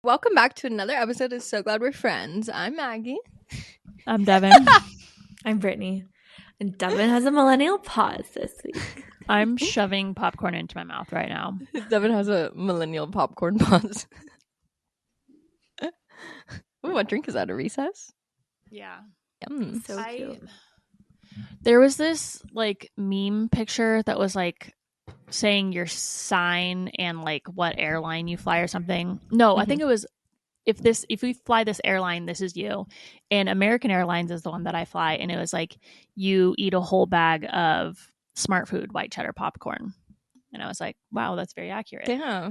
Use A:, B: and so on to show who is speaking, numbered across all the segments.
A: Welcome back to another episode of So Glad We're Friends. I'm Maggie.
B: I'm Devin.
C: I'm Brittany. And Devin has a millennial pause this week.
B: I'm shoving popcorn into my mouth right now.
A: Devin has a millennial popcorn pause. Ooh, what drink is that? A recess?
B: Yeah.
A: Yum.
C: So cute.
B: There was this like meme picture that was like saying your sign and like what airline you fly or something. No, I think it was if we fly this airline, this is you. And American Airlines is the one that I fly, and it was like you eat a whole bag of Smart Food white cheddar popcorn. And I was like, wow, that's very accurate.
A: Yeah.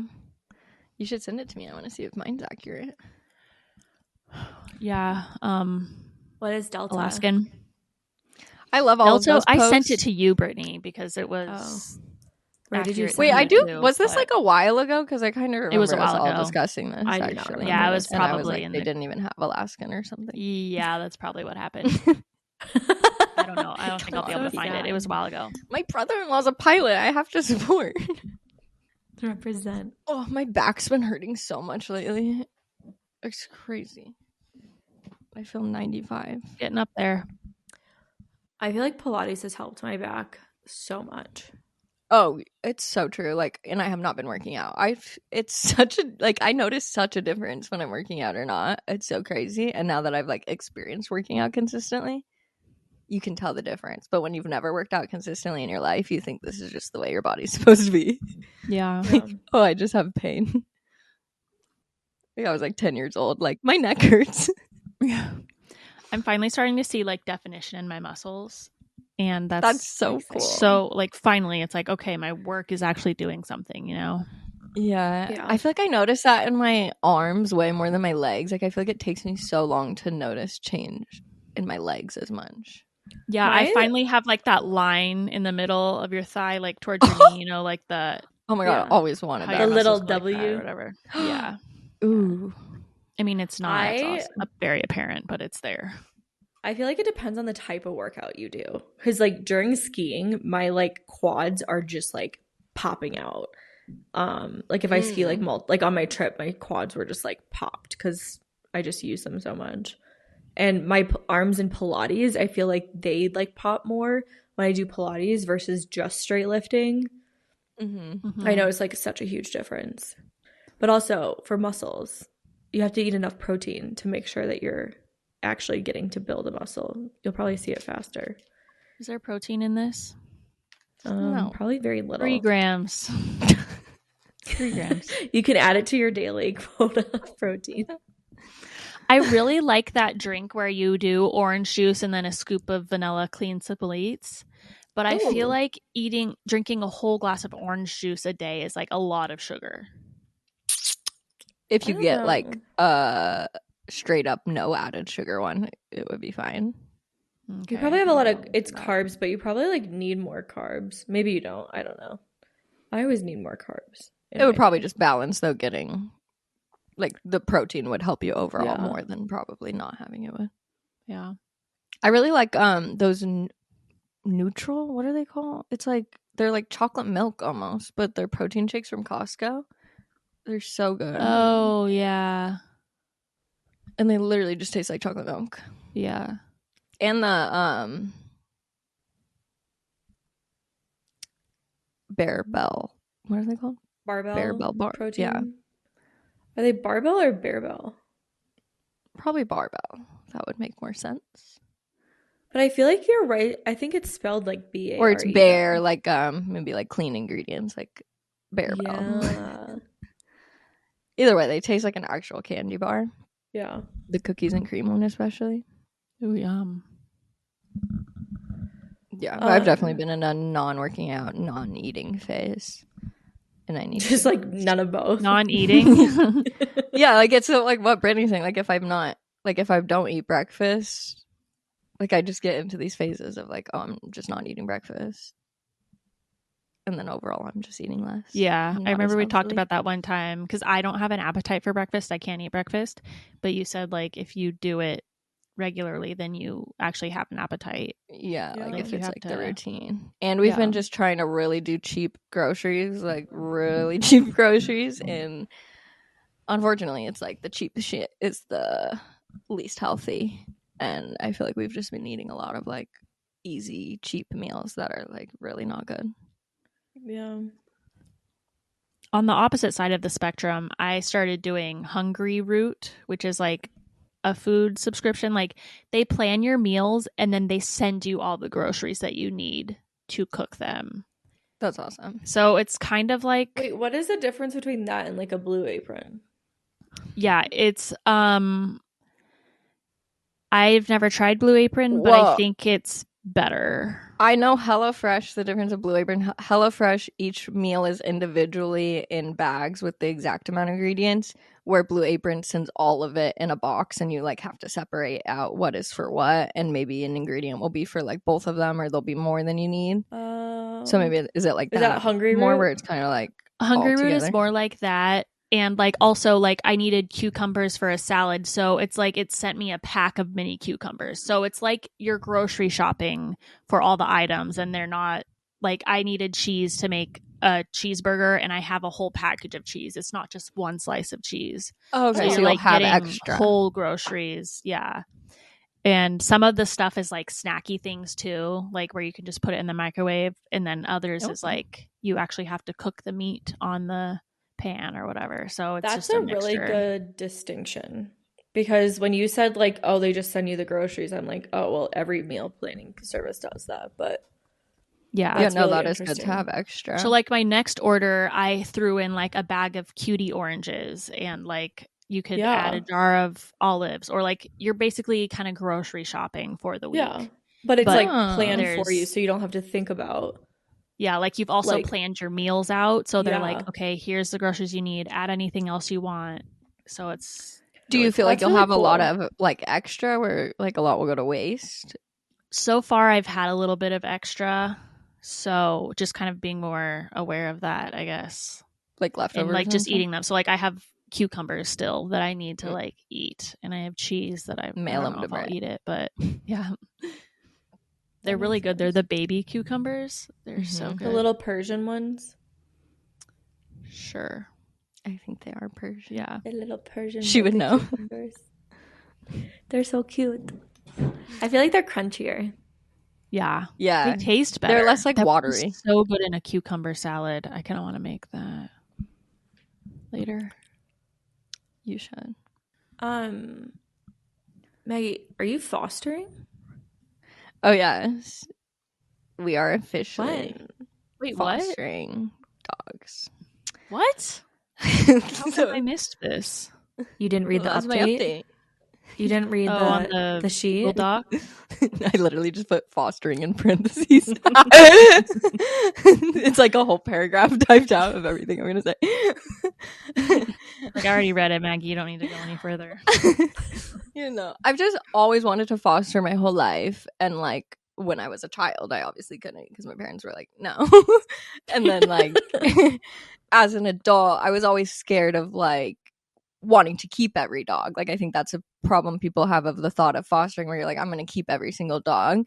A: You should send it to me. I want to see if mine's accurate.
B: Yeah.
C: What is Delta?
B: Alaskan.
A: I love all of those
B: I
A: posts.
B: sent it to you, Brittany, because it was
C: Where did you
B: accurate.
C: send
A: Wait,
C: it?
A: I do.
B: Too,
A: Was this
B: but-
A: like a while ago? Because I kind of remember
B: It was a
A: us
B: while
A: all
B: ago.
A: discussing this.
C: I do not
A: actually.
C: remember
B: Yeah, it was
C: this.
A: And I was
B: probably
A: like,
B: in
A: they
B: the-
A: didn't even have Alaskan or something.
B: Yeah, that's probably what happened. I don't know. I don't think I'll be able to
C: So
B: find it. It was a
C: sad.
B: while ago.
A: My brother-in-law's a pilot. I have to support.
C: Represent.
A: Oh, my back's been hurting so much lately. It's crazy. I feel 95.
B: Getting up there.
C: I feel like Pilates has helped my back so much.
A: Oh, it's so true. Like, and I have not been working out. It's such a, like, I notice such a difference when I'm working out or not. It's so crazy. And now that I've like experienced working out consistently, you can tell the difference. But when you've never worked out consistently in your life, you think this is just the way your body's supposed to be.
B: Yeah.
A: Oh, I just have pain. I was like 10 years old. Like, my neck hurts.
B: Yeah. I'm finally starting to see like definition in my muscles. And
A: That's so cool.
B: So like finally it's like, okay, my work is actually doing something, you know?
A: Yeah. I feel like I notice that in my arms way more than my legs. Like, I feel like it takes me so long to notice change in my legs as much.
B: Yeah,
C: My-
B: I finally have like that line in the middle of your thigh, like towards your knee, you know, like the
A: Oh my God, I always wanted
B: how
A: that.
B: your
C: The little
B: muscles go like that
C: W?
B: or whatever. Yeah.
A: Ooh.
B: I mean, it's not
C: I-
B: very apparent, but it's there.
C: I feel like it depends on the type of workout you do. Because like during skiing, my like quads are just like popping out. Like if I ski like like on my trip, my quads were just like popped because I just use them so much. And my arms in Pilates, I feel like they like pop more when I do Pilates versus just straight lifting.
A: Mm-hmm.
C: I know it's like such a huge difference. But also for muscles, you have to eat enough protein to make sure that you're actually getting to build a muscle. You'll probably see it faster.
B: Is there protein in this?
A: No.
C: Probably very little.
B: 3 grams. 3 grams.
C: You can add it to your daily quota of protein.
B: I really like that drink where you do orange juice and then a scoop of vanilla clean simple eats. But I feel
C: Ooh.
B: like drinking a whole glass of orange juice a day is like a lot of sugar.
A: If
C: I
A: you
C: don't
A: get
C: know.
A: like straight up no added sugar one, it would be fine.
B: Okay.
C: You probably have a lot of it's
B: that.
C: carbs, but you probably like need more carbs. Maybe you don't. I don't know. I always need more carbs.
A: It would probably just balance though, getting like the protein would help you overall
C: Yeah.
A: more than probably not having it with.
B: Yeah.
A: I really like those neutral, what are they called? It's like they're like chocolate milk almost, but they're protein shakes from Costco. They're so good.
B: Oh, yeah.
A: And they literally just taste like chocolate milk.
B: Yeah.
A: And the Bear Bell. What are they called?
C: barbell
A: Barbell bar.
C: protein.
A: Yeah.
C: Are they barbell or bearbell?
A: Probably barbell. That would make more sense.
C: But I feel like you're right. I think it's spelled like B-A-R-E.
A: Or it's bear, like maybe like clean ingredients, like Bear Bell.
C: Yeah.
A: Either way, they taste like an actual candy bar.
C: Yeah.
A: The cookies and cream one, especially.
B: Ooh, yum.
A: Yeah, but I've definitely been in a non-working out, non-eating phase, and I need
C: Just like none of both.
B: Non-eating.
A: yeah, like it's like what Brittany's saying. Like if I don't eat breakfast, like I just get into these phases of like, oh, I'm just not eating breakfast, and then overall I'm just eating less.
B: Yeah,
A: Not
B: I remember
A: as
B: we talked
A: healthily.
B: about that one time because I don't have an appetite for breakfast. I can't eat breakfast. But you said like if you do it regularly, then you actually have an appetite.
A: Yeah,
C: Yeah.
A: like
B: Like
A: if
B: you
A: it's
B: have
A: like the
B: to-
A: routine. And we've
B: Yeah.
A: been just trying to really do cheap groceries, like really cheap groceries, and unfortunately, it's like the cheap shit is the least healthy. And I feel like we've just been eating a lot of like easy, cheap meals that are like really not good.
C: Yeah.
B: On the opposite side of the spectrum, I started doing Hungry Root, which is like a food subscription. Like they plan your meals and then they send you all the groceries that you need to cook them.
A: That's awesome.
B: So it's kind of like,
C: Wait, what is the difference between that and like a Blue Apron?
B: yeah, it's I've never tried Blue Apron, but
A: Whoa.
B: I think it's better.
A: I know HelloFresh, the difference of Blue Apron. HelloFresh, each meal is individually in bags with the exact amount of ingredients, where Blue Apron sends all of it in a box and you like have to separate out what is for what, and maybe an ingredient will be for like both of them, or there'll be more than you need. So maybe is it like
C: is
A: that?
C: that Hungry
A: more
C: Root?
A: where it's kind of like
B: Hungry
A: all
B: Root is
A: together?
B: more like that. And like also like I needed cucumbers for a salad, so it's like it sent me a pack of mini cucumbers. So it's like you're grocery shopping for all the items, and they're not like I needed cheese to make a cheeseburger, and I have a whole package of cheese. It's not just one slice of cheese.
A: Oh, okay,
B: So
A: so
B: you're
A: you'll
B: like
A: have
B: getting
A: extra.
B: whole groceries, yeah. And some of the stuff is like snacky things too, like where you can just put it in the microwave, and then others is
A: Okay.
B: like you actually have to cook the meat on the pan or whatever. So it's
C: That's
B: just
C: a
B: mixture.
C: really good distinction. Because when you said like, oh, they just send you the groceries, I'm like, oh, well, every meal planning service does that. But
B: Yeah.
A: Yeah,
C: that's
A: no,
C: really
A: that is good to
C: interesting.
A: have extra.
B: So like my next order, I threw in like a bag of cutie oranges, and like you could add a jar of olives, or like you're basically kind of grocery shopping for the week.
C: Yeah. But it's
B: But
C: like planned for you,
B: there's-
C: so you don't have to think about.
B: Yeah, like you've also
C: Like-
B: planned your meals out. So they're
C: Yeah.
B: like, okay, here's the groceries you need. Add anything else you want. So it's
A: Do
B: really
A: you feel
B: cool.
A: like
C: That's
A: you'll
C: really
A: have a lot
C: cool.
A: of like extra, where like a lot will go to waste?
B: So far I've had a little bit of extra. So just kind of being more aware of that, I guess.
A: Like leftovers
B: And like
A: and
B: just
A: stuff?
B: eating them. So like I have cucumbers still that I need to like eat, and I have cheese that I
A: Mail
B: don't
A: them
B: know
A: to
B: if I'll
A: Brit.
B: eat it, but yeah. They're
C: That
B: really
C: makes
B: good. They're
C: sense.
B: the baby cucumbers. They're so
A: Mhm.
B: good.
C: The little Persian ones.
B: Sure.
A: I think they are Persian.
B: Yeah.
C: The little Persian.
A: She would
C: baby
A: know.
C: cucumbers. They're so cute. I feel like they're crunchier.
B: Yeah.
A: Yeah.
B: They taste better.
A: They're less like
B: That would be
A: watery.
B: so good in a cucumber salad. I kind of want to make that later.
A: You should.
C: Maggie, are you fostering?
A: Oh yes, we are officially
B: Wait, what?
A: fostering dogs.
B: What? How have
A: So,
B: I missed this?
C: You didn't read the
A: that's my
C: update?
A: update.
C: You didn't read
B: on
C: the
B: Google
C: sheet?
B: Doc?
A: I literally just put fostering in parentheses. It's like a whole paragraph typed out of everything I'm gonna say.
B: Like I already read it, Maggie. You don't need to go any further.
A: You know, I've just always wanted to foster my whole life, and like when I was a child, I obviously couldn't because my parents were like, no. And then like as an adult, I was always scared of like wanting to keep every dog. Like I think that's a problem people have of the thought of fostering, where you're like, I'm going to keep every single dog.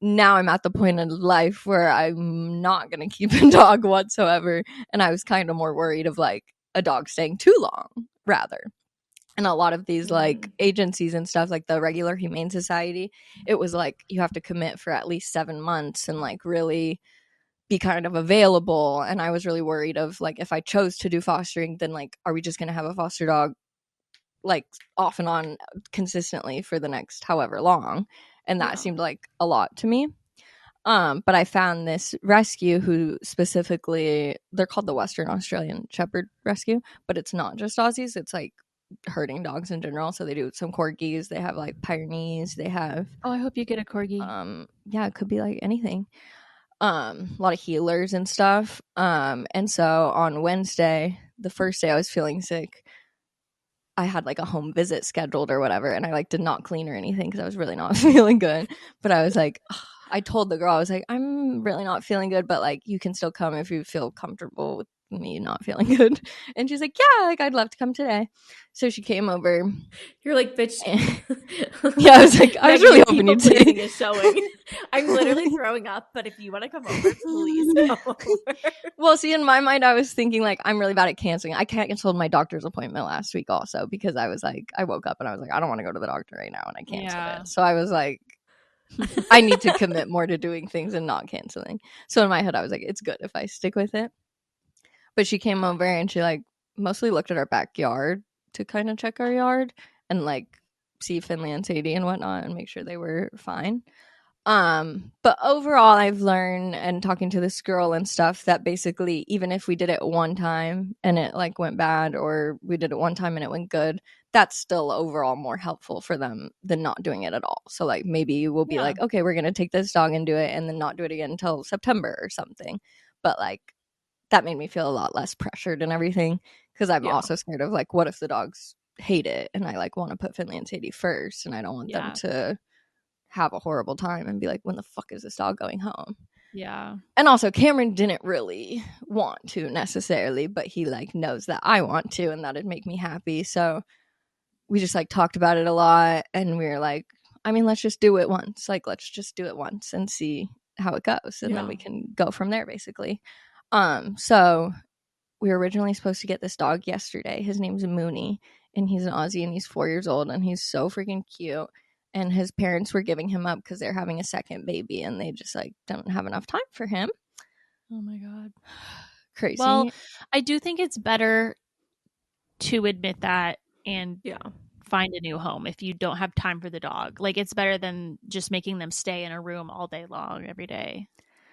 A: Now I'm at the point in life where I'm not going to keep a dog whatsoever, and I was kind of more worried of like a dog staying too long rather. And a lot of these like agencies and stuff, like the regular Humane Society, it was like you have to commit for at least 7 months and like really be kind of available. And I was really worried of like, if I chose to do fostering, then like, are we just going to have a foster dog like off and on consistently for the next however long? And that seemed like a lot to me. But I found this rescue who specifically, they're called the Western Australian Shepherd Rescue, but it's not just Aussies. It's like herding dogs in general. So they do some corgis, they have like Pyrenees, they have
B: Oh, I hope you get a corgi.
A: yeah, it could be like anything. A lot of healers and stuff. And so on Wednesday, the first day I was feeling sick, I had like a home visit scheduled or whatever, and I like did not clean or anything because I was really not feeling good. But I was like, I told the girl, I was like, I'm really not feeling good, but like you can still come if you feel comfortable with me not feeling good. And she's like, yeah, like I'd love to come today. So she came over.
C: You're like, bitch.
A: Yeah, I was like, I was really hoping you'd say
C: is showing. I'm literally throwing up, but if you want to come over, please come over.
A: Well, see, in my mind, I was thinking like I'm really bad at canceling. I canceled my doctor's appointment last week also because I was like, I woke up and I was like, I don't want to go to the doctor right now, and I canceled it. So I was like, I need to commit more to doing things and not canceling. So in my head, I was like, it's good if I stick with it. But she came over and she like mostly looked at our backyard to kind of check our yard and like see Finley and Sadie and whatnot and make sure they were fine. But overall, I've learned and talking to this girl and stuff that basically even if we did it one time and it like went bad, or we did it one time and it went good, that's still overall more helpful for them than not doing it at all. So like maybe we'll be like, okay, we're gonna take this dog and do it and then not do it again until September or something. But like that made me feel a lot less pressured and everything, because I'm also scared of like, what if the dogs hate it and I like want to put Finley and Sadie first and I don't want them to have a horrible time and be like, when the fuck is this dog going home?
B: Yeah.
A: And also Cameron didn't really want to necessarily, but he like knows that I want to and that'd make me happy. So we just like talked about it a lot and we were like, I mean, let's just do it once. Like, let's just do it once and see how it goes. And then we can go from there basically. So we were originally supposed to get this dog yesterday. His name's Mooney and he's an Aussie and he's 4 years old and he's so freaking cute. And his parents were giving him up because they're having a second baby and they just like don't have enough time for him.
B: Oh my God.
A: Crazy.
B: Well, I do think it's better to admit that and find a new home if you don't have time for the dog. Like it's better than just making them stay in a room all day long every day.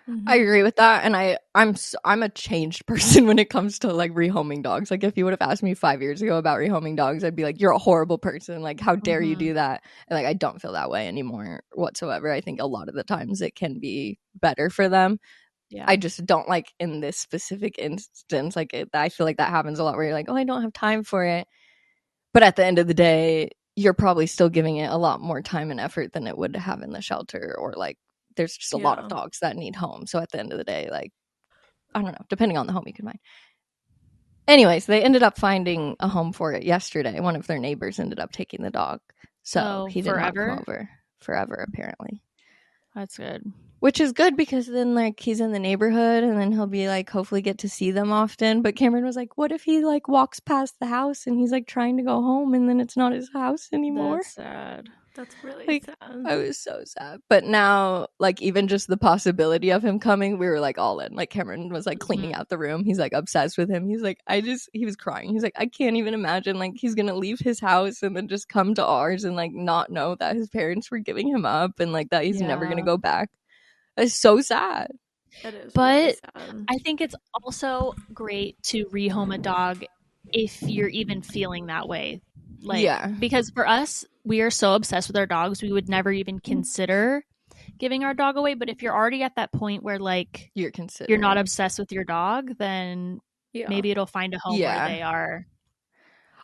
A: Mm-hmm. I agree with that, and I'm a changed person when it comes to like rehoming dogs. Like if you would have asked me 5 years ago about rehoming dogs, I'd be like, you're a horrible person. Like how dare you do that? And like I don't feel that way anymore whatsoever. I think a lot of the times it can be better for them. Yeah. I just don't like in this specific instance. Like I feel like that happens a lot where you're like, oh, I don't have time for it. But at the end of the day, you're probably still giving it a lot more time and effort than it would have in the shelter, or like there's just a lot of dogs that need homes. So at the end of the day, like, I don't know, depending on the home you can find. Anyways, they ended up finding a home for it yesterday. One of their neighbors ended up taking the dog. So he did not come over forever, apparently.
B: That's good.
A: Which is good because then like he's in the neighborhood and then he'll be like hopefully get to see them often. But Cameron was like, what if he like walks past the house and he's like trying to go home and then it's not his house anymore?
B: That's sad.
C: That's really
A: like,
C: sad.
A: I was so sad. But now, like, even just the possibility of him coming, we were like all in. Like Cameron was like cleaning out the room. He's like obsessed with him. He's like, he was crying. He's like, I can't even imagine like he's gonna leave his house and then just come to ours and like not know that his parents were giving him up and like that he's never gonna go back. It's so sad.
C: That is
B: but
C: really sad.
B: I think it's also great to rehome a dog if you're even feeling that way. Like, because for us, we are so obsessed with our dogs, we would never even consider giving our dog away. But if you're already at that point where like you're not obsessed with your dog, then maybe it'll find a home where they are.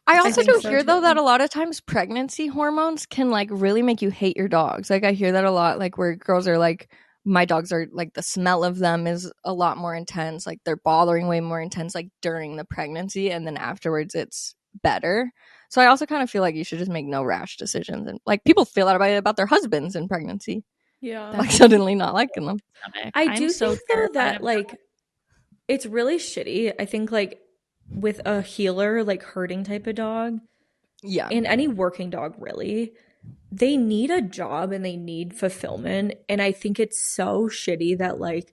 A: I also do hear though that a lot of times pregnancy hormones can like really make you hate your dogs. Like I hear that a lot, like where girls are like, my dogs are like, the smell of them is a lot more intense, like they're bothering way more intense like during the pregnancy, and then afterwards it's better. So I also kind of feel like you should just make no rash decisions, and like people feel that about their husbands in pregnancy, like suddenly not liking them.
C: I do think though that like it's really shitty. I think like with a healer like herding type of dog, and any working dog really, they need a job and they need fulfillment. And I think it's so shitty that like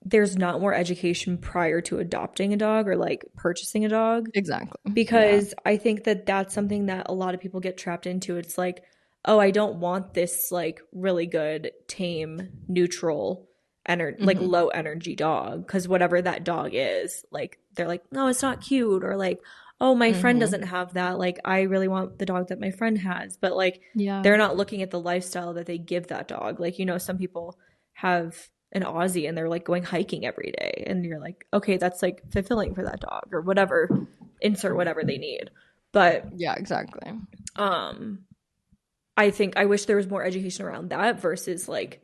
C: there's not more education prior to adopting a dog or like purchasing a dog.
A: Exactly.
C: Because I think that that's something that a lot of people get trapped into. It's like, oh, I don't want this like really good, tame, neutral, like low energy dog, because whatever that dog is, like they're like, no, it's not cute, or like, oh, my friend doesn't have that, like I really want the dog that my friend has. But like they're not looking at the lifestyle that they give that dog. Like, you know, some people have an Aussie and they're like going hiking every day, and you're like, okay, that's like fulfilling for that dog, or whatever, insert whatever they need. But
A: yeah, exactly.
C: I think I wish there was more education around that versus like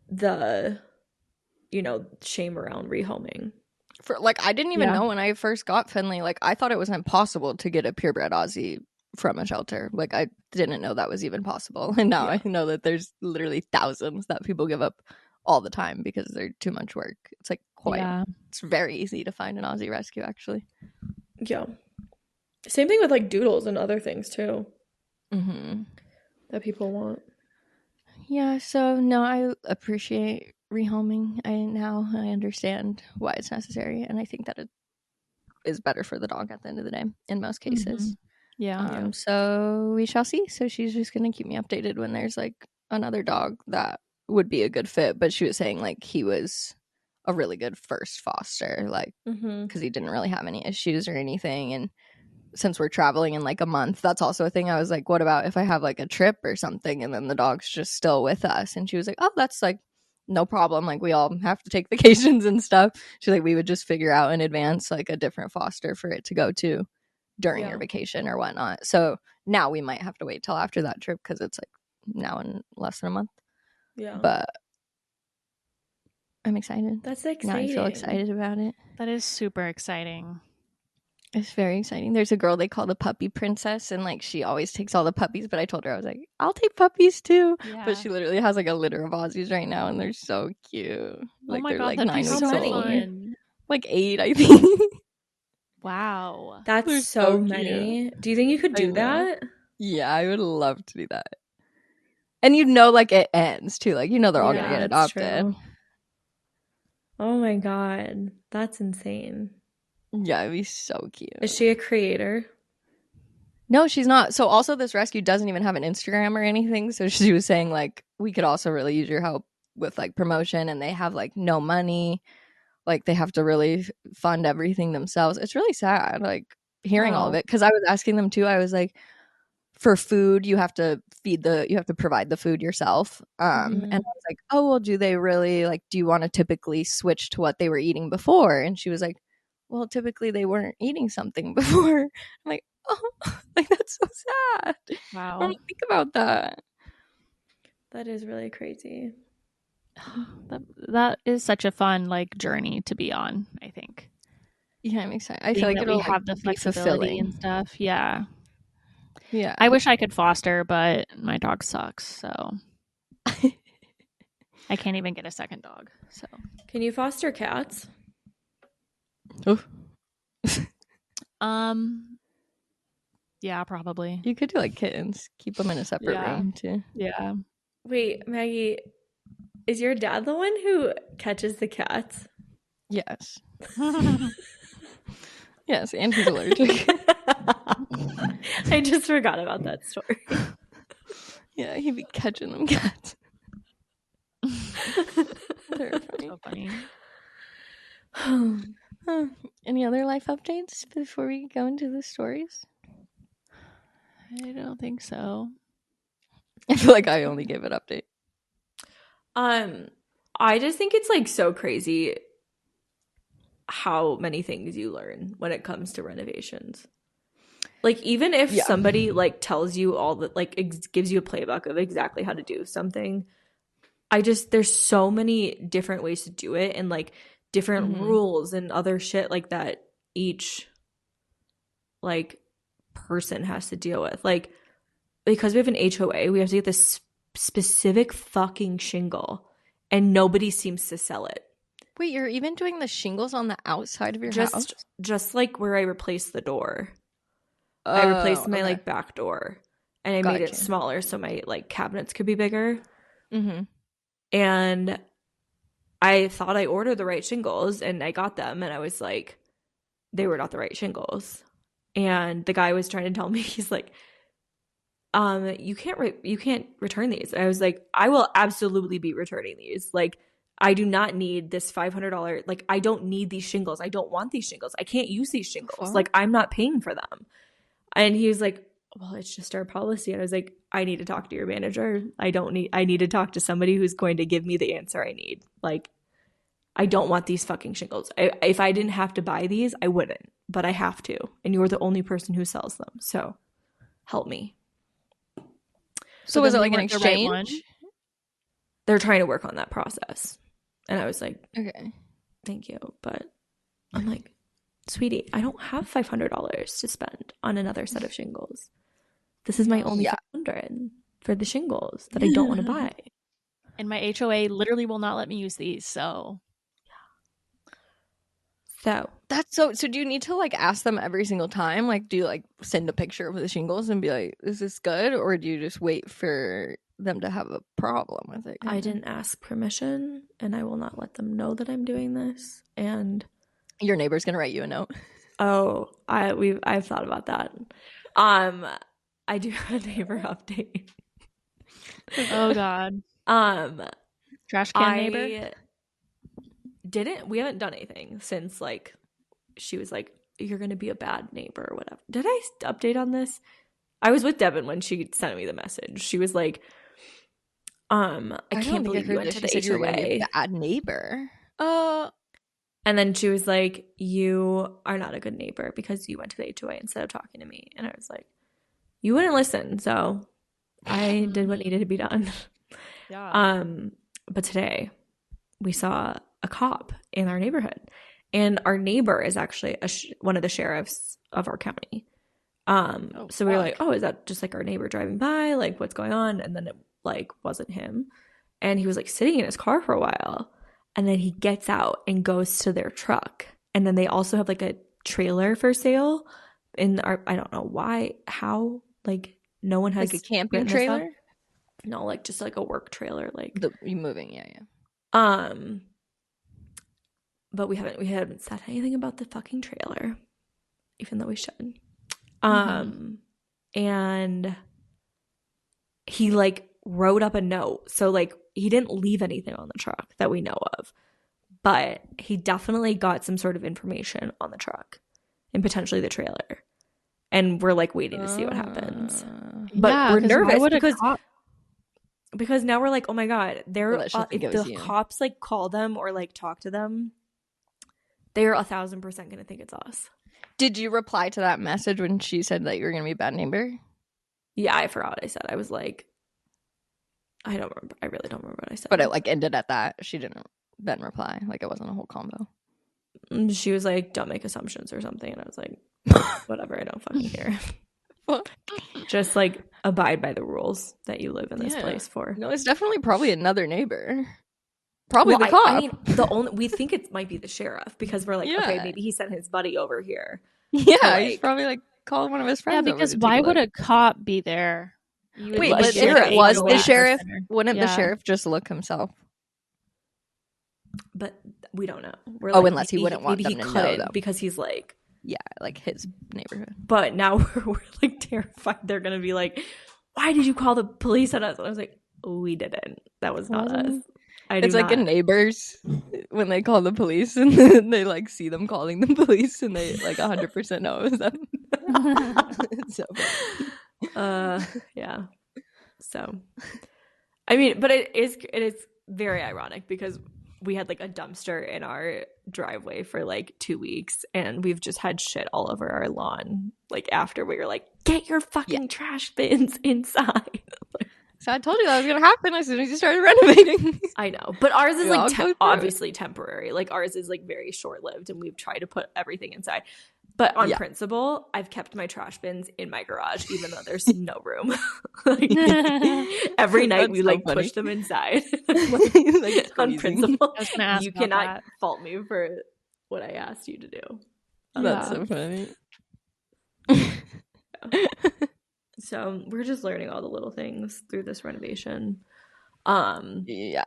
C: the, you know, shame around rehoming.
A: For like, I didn't even know when I first got Finley. Like, I thought it was impossible to get a purebred Aussie from a shelter. Like, I didn't know that was even possible, and now I know that there's literally thousands that people give up all the time because they're too much work. It's like it's very easy to find an Aussie rescue, actually.
C: Yeah. Same thing with like doodles and other things too. That people want.
A: Yeah, so no, I appreciate rehoming. I understand why it's necessary, and I think that it is better for the dog at the end of the day in most cases. So we shall see. So she's just gonna keep me updated when there's like another dog that would be a good fit. But she was saying like he was a really good first foster, like because he didn't really have any issues or anything. And since we're traveling in like a month, that's also a thing. I was like, what about if I have like a trip or something and then the dog's just still with us? And she was like, oh, that's like no problem. Like, we all have to take vacations and stuff. She's like, we would just figure out in advance like a different foster for it to go to during your vacation or whatnot. So now we might have to wait till after that trip because it's like now in less than a month. Yeah. But I'm excited.
C: That's exciting.
A: Now I feel excited about it.
B: That is super exciting.
A: It's very exciting. There's a girl they call the puppy princess, and like she always takes all the puppies, but I told her, I was like, I'll take puppies too. Yeah. But she literally has like a litter of Aussies right now, and they're so cute. Like,
B: oh my
A: they're
B: god,
A: like
B: that'd
A: 9
B: be
A: weeks
B: so
A: old.
B: fun.
A: Like 8, I think.
B: Wow.
C: That's
A: they're
C: so many. Do you think you could do that?
A: Yeah, I would love to do that. And you know, like it ends too. Like, you know, they're all gonna get adopted.
C: True. Oh my god, that's insane.
A: Yeah, it'd be so cute.
C: Is she a creator?
A: No, she's not. So also this rescue doesn't even have an Instagram or anything. So she was saying like, we could also really use your help with like promotion, and they have like no money. Like they have to really fund everything themselves. It's really sad, like hearing all of it. Cause I was asking them too. I was like, for food, you have to provide the food yourself. And I was like, oh, well, do they really like, do you want to typically switch to what they were eating before? And she was like, well, typically they weren't eating something before. I'm like, oh, like that's so sad.
B: Wow.
A: I don't think about that.
C: That is really crazy.
B: That is such a fun like journey to be on, I think.
A: Yeah, I'm excited. I feel like it'll
B: have the flexibility and stuff. Yeah.
A: Yeah.
B: I wish I could foster, but my dog sucks, so I can't even get a second dog. So
C: can you foster cats?
A: Oh.
B: Yeah, probably.
A: You could do like kittens. Keep them in a separate room too.
B: Yeah.
C: Wait, Maggie, is your dad the one who catches the cats?
A: Yes. Yes, and he's allergic.
C: I just forgot about that story.
A: Yeah, he'd be catching them cats.
B: So funny.
A: Any other life updates before we go into the stories?
B: I don't think so.
A: I feel like I only gave an update.
C: I just think it's like so crazy how many things you learn when it comes to renovations. Like even if somebody like tells you all that, like gives you a playbook of exactly how to do something, there's so many different ways to do it and like different rules and other shit like that each like person has to deal with. Like because we have an HOA, we have to get this specific fucking shingle and nobody seems to sell it.
A: Wait, you're even doing the shingles on the outside of your house?
C: Just like where I replaced the door. I replaced my like back door and I made it smaller so my like cabinets could be bigger. And I thought I ordered the right shingles and I got them and I was like, they were not the right shingles. And the guy was trying to tell me, he's like, you can't return these. And I was like, I will absolutely be returning these. Like, I do not need this $500. Like, I don't need these shingles. I don't want these shingles. I can't use these shingles. Like, I'm not paying for them. And he was like, well, it's just our policy. And I was like, I need to talk to your manager. I need to talk to somebody who's going to give me the answer I need. Like, I don't want these fucking shingles. If I didn't have to buy these, I wouldn't. But I have to. And you're the only person who sells them. So help me.
A: So was it like an exchange?
B: Right.
C: They're trying to work on that process. And I was like,
A: okay,
C: thank you. But I'm like, sweetie, I don't have $500 to spend on another set of shingles. This is my only 500 for the shingles that I don't want to buy.
B: And my HOA literally will not let me use these, so.
C: So
A: That's so do you need to like ask them every single time? Like, do you like send a picture of the shingles and be like, is this good? Or do you just wait for them to have a problem with it?
C: I didn't ask permission, and I will not let them know that I'm doing this. And
A: your neighbor's gonna write you a note.
C: Oh, I've thought about that. I do have a neighbor update.
B: Oh God. Trash can neighbor.
C: We haven't done anything since like she was like, you're gonna be a bad neighbor or whatever. Did I update on this? I was with Devin when she sent me the message. She was like, I can't believe you went to the HOA.
A: You were gonna be a bad neighbor.
C: And then she was like, you are not a good neighbor because you went to the HOA instead of talking to me. And I was like, you wouldn't listen, so I did what needed to be done.
B: Yeah.
C: But today we saw a cop in our neighborhood, and our neighbor is actually one of the sheriffs of our county. So we were like, oh, is that just like our neighbor driving by? Like, what's going on? And then it like wasn't him, and he was like sitting in his car for a while, and then he gets out and goes to their truck, and then they also have like a trailer for sale in our, I don't know why, how, like no one has
A: like a camping trailer.
C: No, like just like a work trailer, like
A: you moving, yeah.
C: But we haven't said anything about the fucking trailer, even though we should. And he like wrote up a note, so like he didn't leave anything on the truck that we know of, but he definitely got some sort of information on the truck and potentially the trailer. And we're like waiting to see what happens. But
B: yeah,
C: we're nervous because now we're like, oh my God, if the cops like call them or like talk to them, they're 1,000% gonna think it's us.
A: Did you reply to that message when she said that you were gonna be a bad neighbor?
C: Yeah, I forgot what I said. I was like, I don't remember. I really don't remember what I said.
A: But it like ended at that. She didn't then reply. Like it wasn't a whole combo.
C: She was like, don't make assumptions or something. And I was like, whatever, I don't fucking care. Just like abide by the rules that you live in this place for.
A: No, it's definitely probably another neighbor. Probably the cop.
C: I mean, we think it might be the sheriff because we're like, okay, maybe he sent his buddy over here.
A: Yeah, like, he's probably like calling one of his friends.
B: Yeah, because why would a cop be there?
A: Wait, but if it was the sheriff, wouldn't the sheriff just look himself?
C: But we don't know.
A: We're like, unless he wouldn't want them to know, though.
C: Because he's like,
A: yeah, like his neighborhood.
C: But now we're like terrified. They're gonna be like, why did you call the police on us? And I was like, we didn't. That was not us.
A: It's like in Neighbors when they call the police and then they like see them calling the police and they like 100% know it was them. It's so funny.
C: Yeah. So, I mean, but it is very ironic because we had like a dumpster in our driveway for like 2 weeks and we've just had shit all over our lawn. Like after we were like, get your fucking trash bins inside.
A: So I told you that was going to happen as soon as you started renovating.
C: I know. But ours is like obviously temporary. Like ours is like very short-lived and we've tried to put everything inside. But on principle, I've kept my trash bins in my garage even though there's no room. Like, every night we like push them inside. Like, on principle, you cannot fault me for what I asked you to do.
A: That's so funny.
C: So we're just learning all the little things through this renovation.
A: Yeah.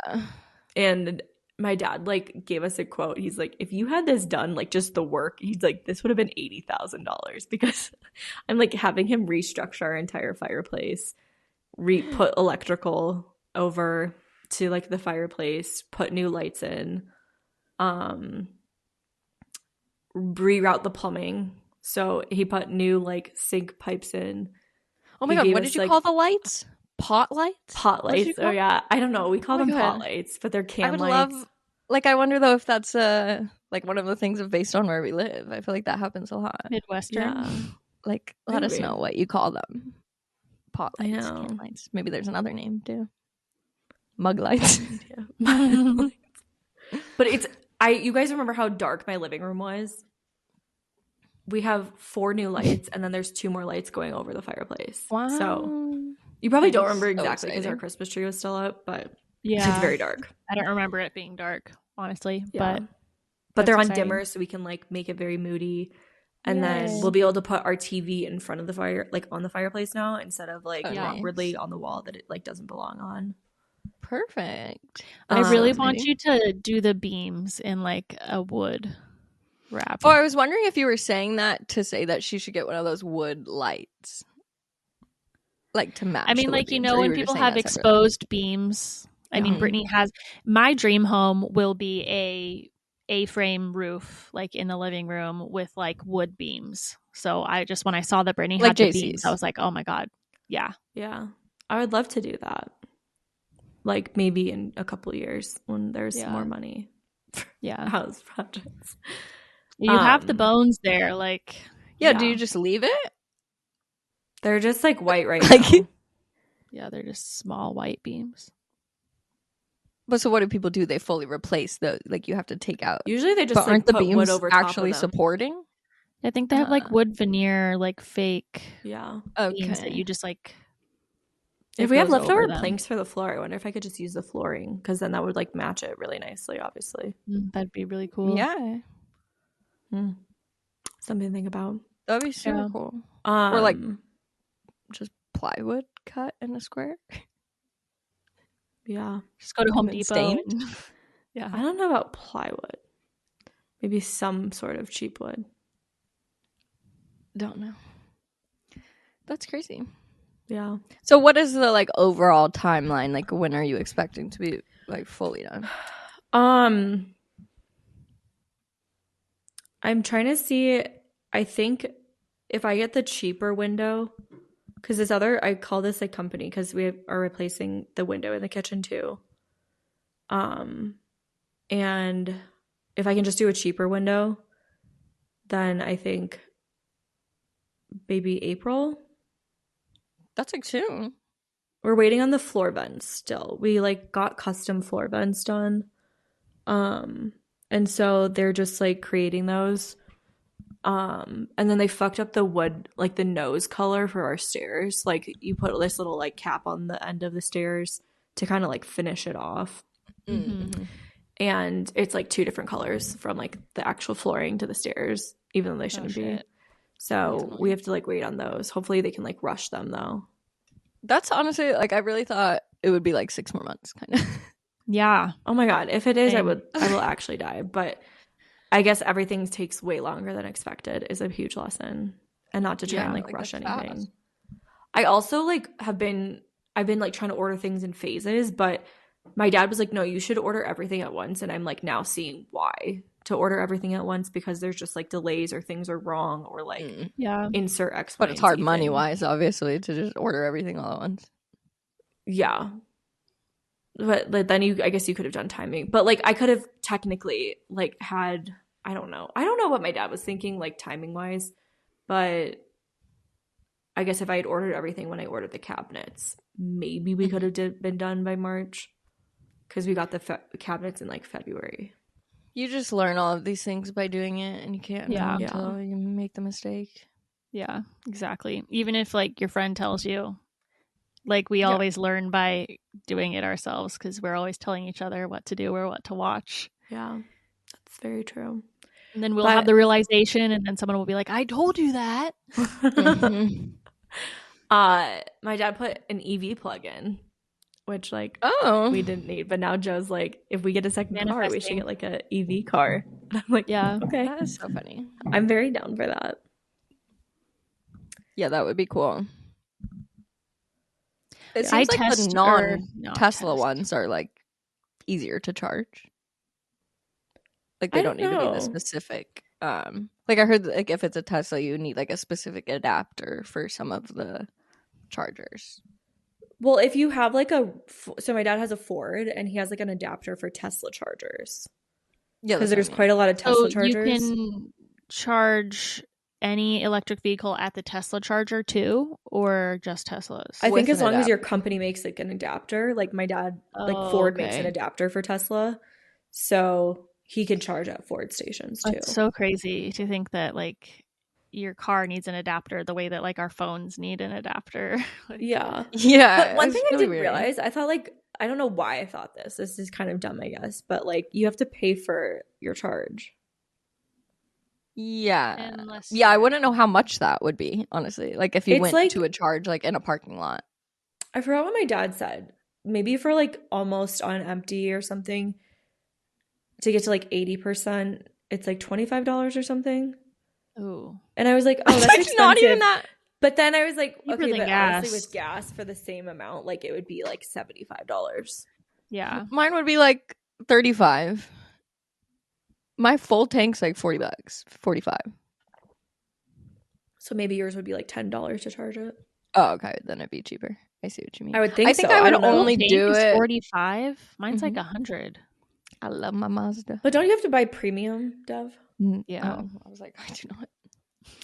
C: And my dad like gave us a quote. He's like, if you had this done, like just the work, he's like, this would have been $80,000 because I'm like having him restructure our entire fireplace, put electrical over to like the fireplace, put new lights in, reroute the plumbing. So he put new like sink pipes in.
A: Oh my God, what did you call the lights? Pot lights?
C: Pot lights. Oh yeah. I don't know. We call them pot lights, but they're can lights.
A: I wonder though if that's like one of the things based on where we live. I feel like that happens a lot.
B: Midwestern.
C: Yeah.
A: Like let us know what you call them. Pot lights,
C: I know.
A: can lights. Maybe there's another name too. Mug lights.
C: But You guys remember how dark my living room was? We have 4 new lights, and then there's 2 more lights going over the fireplace.
A: Wow.
C: So you probably don't remember
A: So
C: exactly because our
A: exciting.
C: Christmas tree was still up, but
B: Yeah.
C: it's very dark.
B: I don't remember it being dark, honestly.
C: Yeah.
B: But
C: But they're on
B: exciting.
C: dimmer, so we can like make it very moody. And
B: Yay.
C: then we'll be able to put our TV in front of the fire, like on the fireplace now, instead of like
A: Oh,
C: awkwardly
A: nice.
C: on the wall that it like doesn't belong on.
A: Perfect.
B: I really
C: Um,
B: want you to do the beams in like a wood wrap.
A: Oh, I was wondering if you were saying that to say that she should get one of those wood lights, like to match.
B: I mean,
A: the wood
B: like, you
A: beams,
B: know,
A: or
B: when
A: were just
B: people
A: saying
B: have
A: that separately?
B: exposed beams. I mean,
A: Mhm.
B: Brittany has. My dream home will be A-frame roof, like in the living room with like wood beams. So when I saw that Brittany
A: Like
B: had the
A: JC's.
B: beams, I was like, oh my God. Yeah.
C: Yeah, I would love to do that. Like maybe in a couple years when there's
B: Yeah.
C: more money for
B: Yeah.
C: house projects.
B: You have the bones there. Like,
A: Yeah, do you just leave it?
C: They're just like white right
A: Like-
C: now.
B: yeah, they're just small white beams.
A: But so what do people do? They fully replace the, like, you have to take out.
C: Usually they just
A: But
C: like
A: aren't the
C: put wood
A: beams
C: over top of
A: actually
C: them.
A: supporting?
B: I think they have like wood veneer, like fake
C: Yeah.
B: beams that you just like.
C: If
B: it
C: we have
B: goes over
C: leftover
B: them.
C: planks for the floor, I wonder if I could just use the flooring because then that would like match it really nicely, obviously.
B: That'd be really cool.
A: Yeah,
C: Something to think about.
A: that'd be super
B: Yeah.
A: cool. Or like
C: Um,
A: just plywood cut in a square.
C: yeah.
B: Just go to Home
A: And then
B: Depot.
A: stained?
B: and- yeah.
C: I don't know about plywood. Maybe some sort of cheap wood.
A: Don't know. That's crazy.
C: Yeah.
A: So what is the like overall timeline? Like when are you expecting to be like fully done?
C: I'm trying to see. I think if I get the cheaper window, because I call this a company because we are replacing the window in the kitchen too. And if I can just do a cheaper window, then I think maybe April.
A: That's like soon.
C: We're waiting on the floor vents still. We like got custom floor vents done. And so they're just like creating those. And then they fucked up the wood, like the nose color for our stairs. Like you put this little like cap on the end of the stairs to kind of like finish it off.
A: Mm-hmm.
C: And it's like 2 different colors from like the actual flooring to the stairs, even though they shouldn't be.
B: shit.
C: So we have to like wait on those. Hopefully they can like rush them though.
A: That's honestly like I really thought it would be like 6 more months, kind of.
B: Yeah.
C: Oh my God. If it is, I
B: Same.
C: will actually die. But I guess everything takes way longer than expected is a huge lesson. And not to try and like rush
A: that's
C: anything.
A: fast.
C: I also like I've been like trying to order things in phases, but my dad was like, no, you should order everything at once. And I'm like now seeing why to order everything at once because there's just like delays or things are wrong or like
B: Yeah.
C: insert X.
A: But
C: Y,
A: it's
C: and
A: hard
C: Z
A: money
C: thing.
A: wise, obviously, to just order everything all at once.
C: Yeah. But then I guess you could have done timing. But like I could have technically like had I don't know what my dad was thinking like timing wise, but I guess if I had ordered everything when I ordered the cabinets, maybe we could have been done by March because we got the cabinets in like February.
A: You just learn all of these things by doing it, and you can't know
B: Yeah.
A: until you make the mistake.
B: Yeah, exactly. Even if like your friend tells you, like we always learn by doing it ourselves because we're always telling each other what to do or what to watch.
C: Yeah, that's very true.
B: And then we'll have the realization, and then someone will be like, "I told you that."
A: Mhm.
C: My dad put an EV plug in, which like we didn't need, but now Joe's like, if we get a second car, we should get like a EV car. And I'm like,
B: Yeah.
C: okay,
A: That is so funny.
C: I'm very down for that.
A: Yeah, that would be cool. It
B: I
A: seems like
B: test
A: the
B: or
A: non-Tesla
B: not test.
A: ones are like easier to charge. Like they
C: I
A: don't
C: don't
A: need to be
C: know.
A: the specific. Like I heard, like if it's a Tesla, you need like a specific adapter for some of the chargers.
C: Well, if you have like so my dad has a Ford and he has like an adapter for Tesla chargers.
A: Yeah,
C: Because
A: that's
C: there's
A: what I
C: quite a lot of Tesla
B: So
C: chargers.
B: you can charge any electric vehicle at the Tesla charger too, or just Teslas?
C: I think
A: with
C: as
A: an
C: long as your
A: adapter.
C: company makes like an adapter, like my dad, like
B: Oh,
C: Ford makes
B: okay.
C: an adapter for Tesla. So he can charge at Ford stations too.
B: It's so crazy to think that like your car needs an adapter the way that like our phones need an adapter. Like,
C: Yeah.
A: Yeah.
C: But one
A: it's
C: thing I
A: really
C: didn't
A: weird.
C: realize, I thought like, I don't know why I thought this. This is kind of dumb, I guess. But like you have to pay for your charge.
A: Yeah.
B: Unless
A: Yeah, I
B: you're-
A: wouldn't know how much that would be, honestly. Like if you
C: It's
A: went
C: like-
A: to a charge like in a parking lot.
C: I forgot what my dad said. Maybe for like almost on empty or something to get to like 80%, it's like $25 or something.
B: Ooh.
C: And I was like, oh, that's expensive.
A: Not even that.
C: But then I was like,
B: Cheaper
C: okay,
B: than
C: but
B: gas.
C: honestly with gas for the same amount, like it would be like $75.
B: Yeah.
A: Mine would be like 35. My full tank's like $40, 45.
C: So maybe yours would be like $10 to charge it.
A: Oh, okay. Then it'd be cheaper. I see what you mean.
C: I would think
A: I think
C: so.
A: I would
C: don't know.
A: only
B: Tank
A: do
B: is
A: it.
B: 45. Mine's like
A: Mhm.
B: 100.
A: I love my Mazda.
C: But don't you have to buy premium, Dev?
B: Yeah.
A: Oh, I was like, I do not.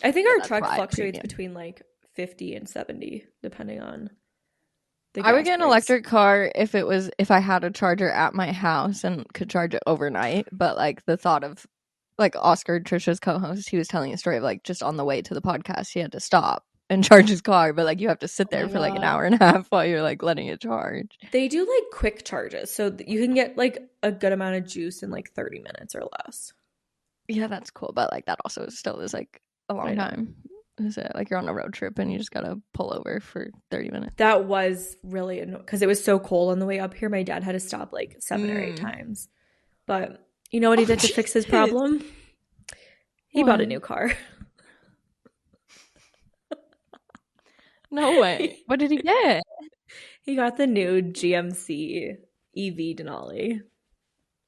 C: I think
A: Yeah,
C: our
A: that's
C: truck
A: why
C: fluctuates
A: premium.
C: between like 50 and 70 depending on the
A: I would
C: gas
A: get an
C: price.
A: electric car if I had a charger at my house and could charge it overnight. But like the thought of like Oscar, Trisha's co-host, he was telling a story of like just on the way to the podcast, he had to stop and charge his car, but like you have to sit
B: Oh my
A: there for like an
B: God.
A: hour and a half while you're like letting it charge.
C: They do like quick charges, so you can get like a good amount of juice in like 30 minutes or less.
A: Yeah, that's cool. But like that also still is like a
C: I
A: long
C: know.
A: time. Is it like you're on a road trip and you just gotta pull over for 30 minutes?
C: That was really annoying because it was so cold on the way up here. My dad had to stop like 7 or 8 times. But you know what he did to fix his
A: Jesus.
C: problem? He bought a
A: What?
C: new car.
A: No way. What did he get?
C: He got the new GMC EV Denali.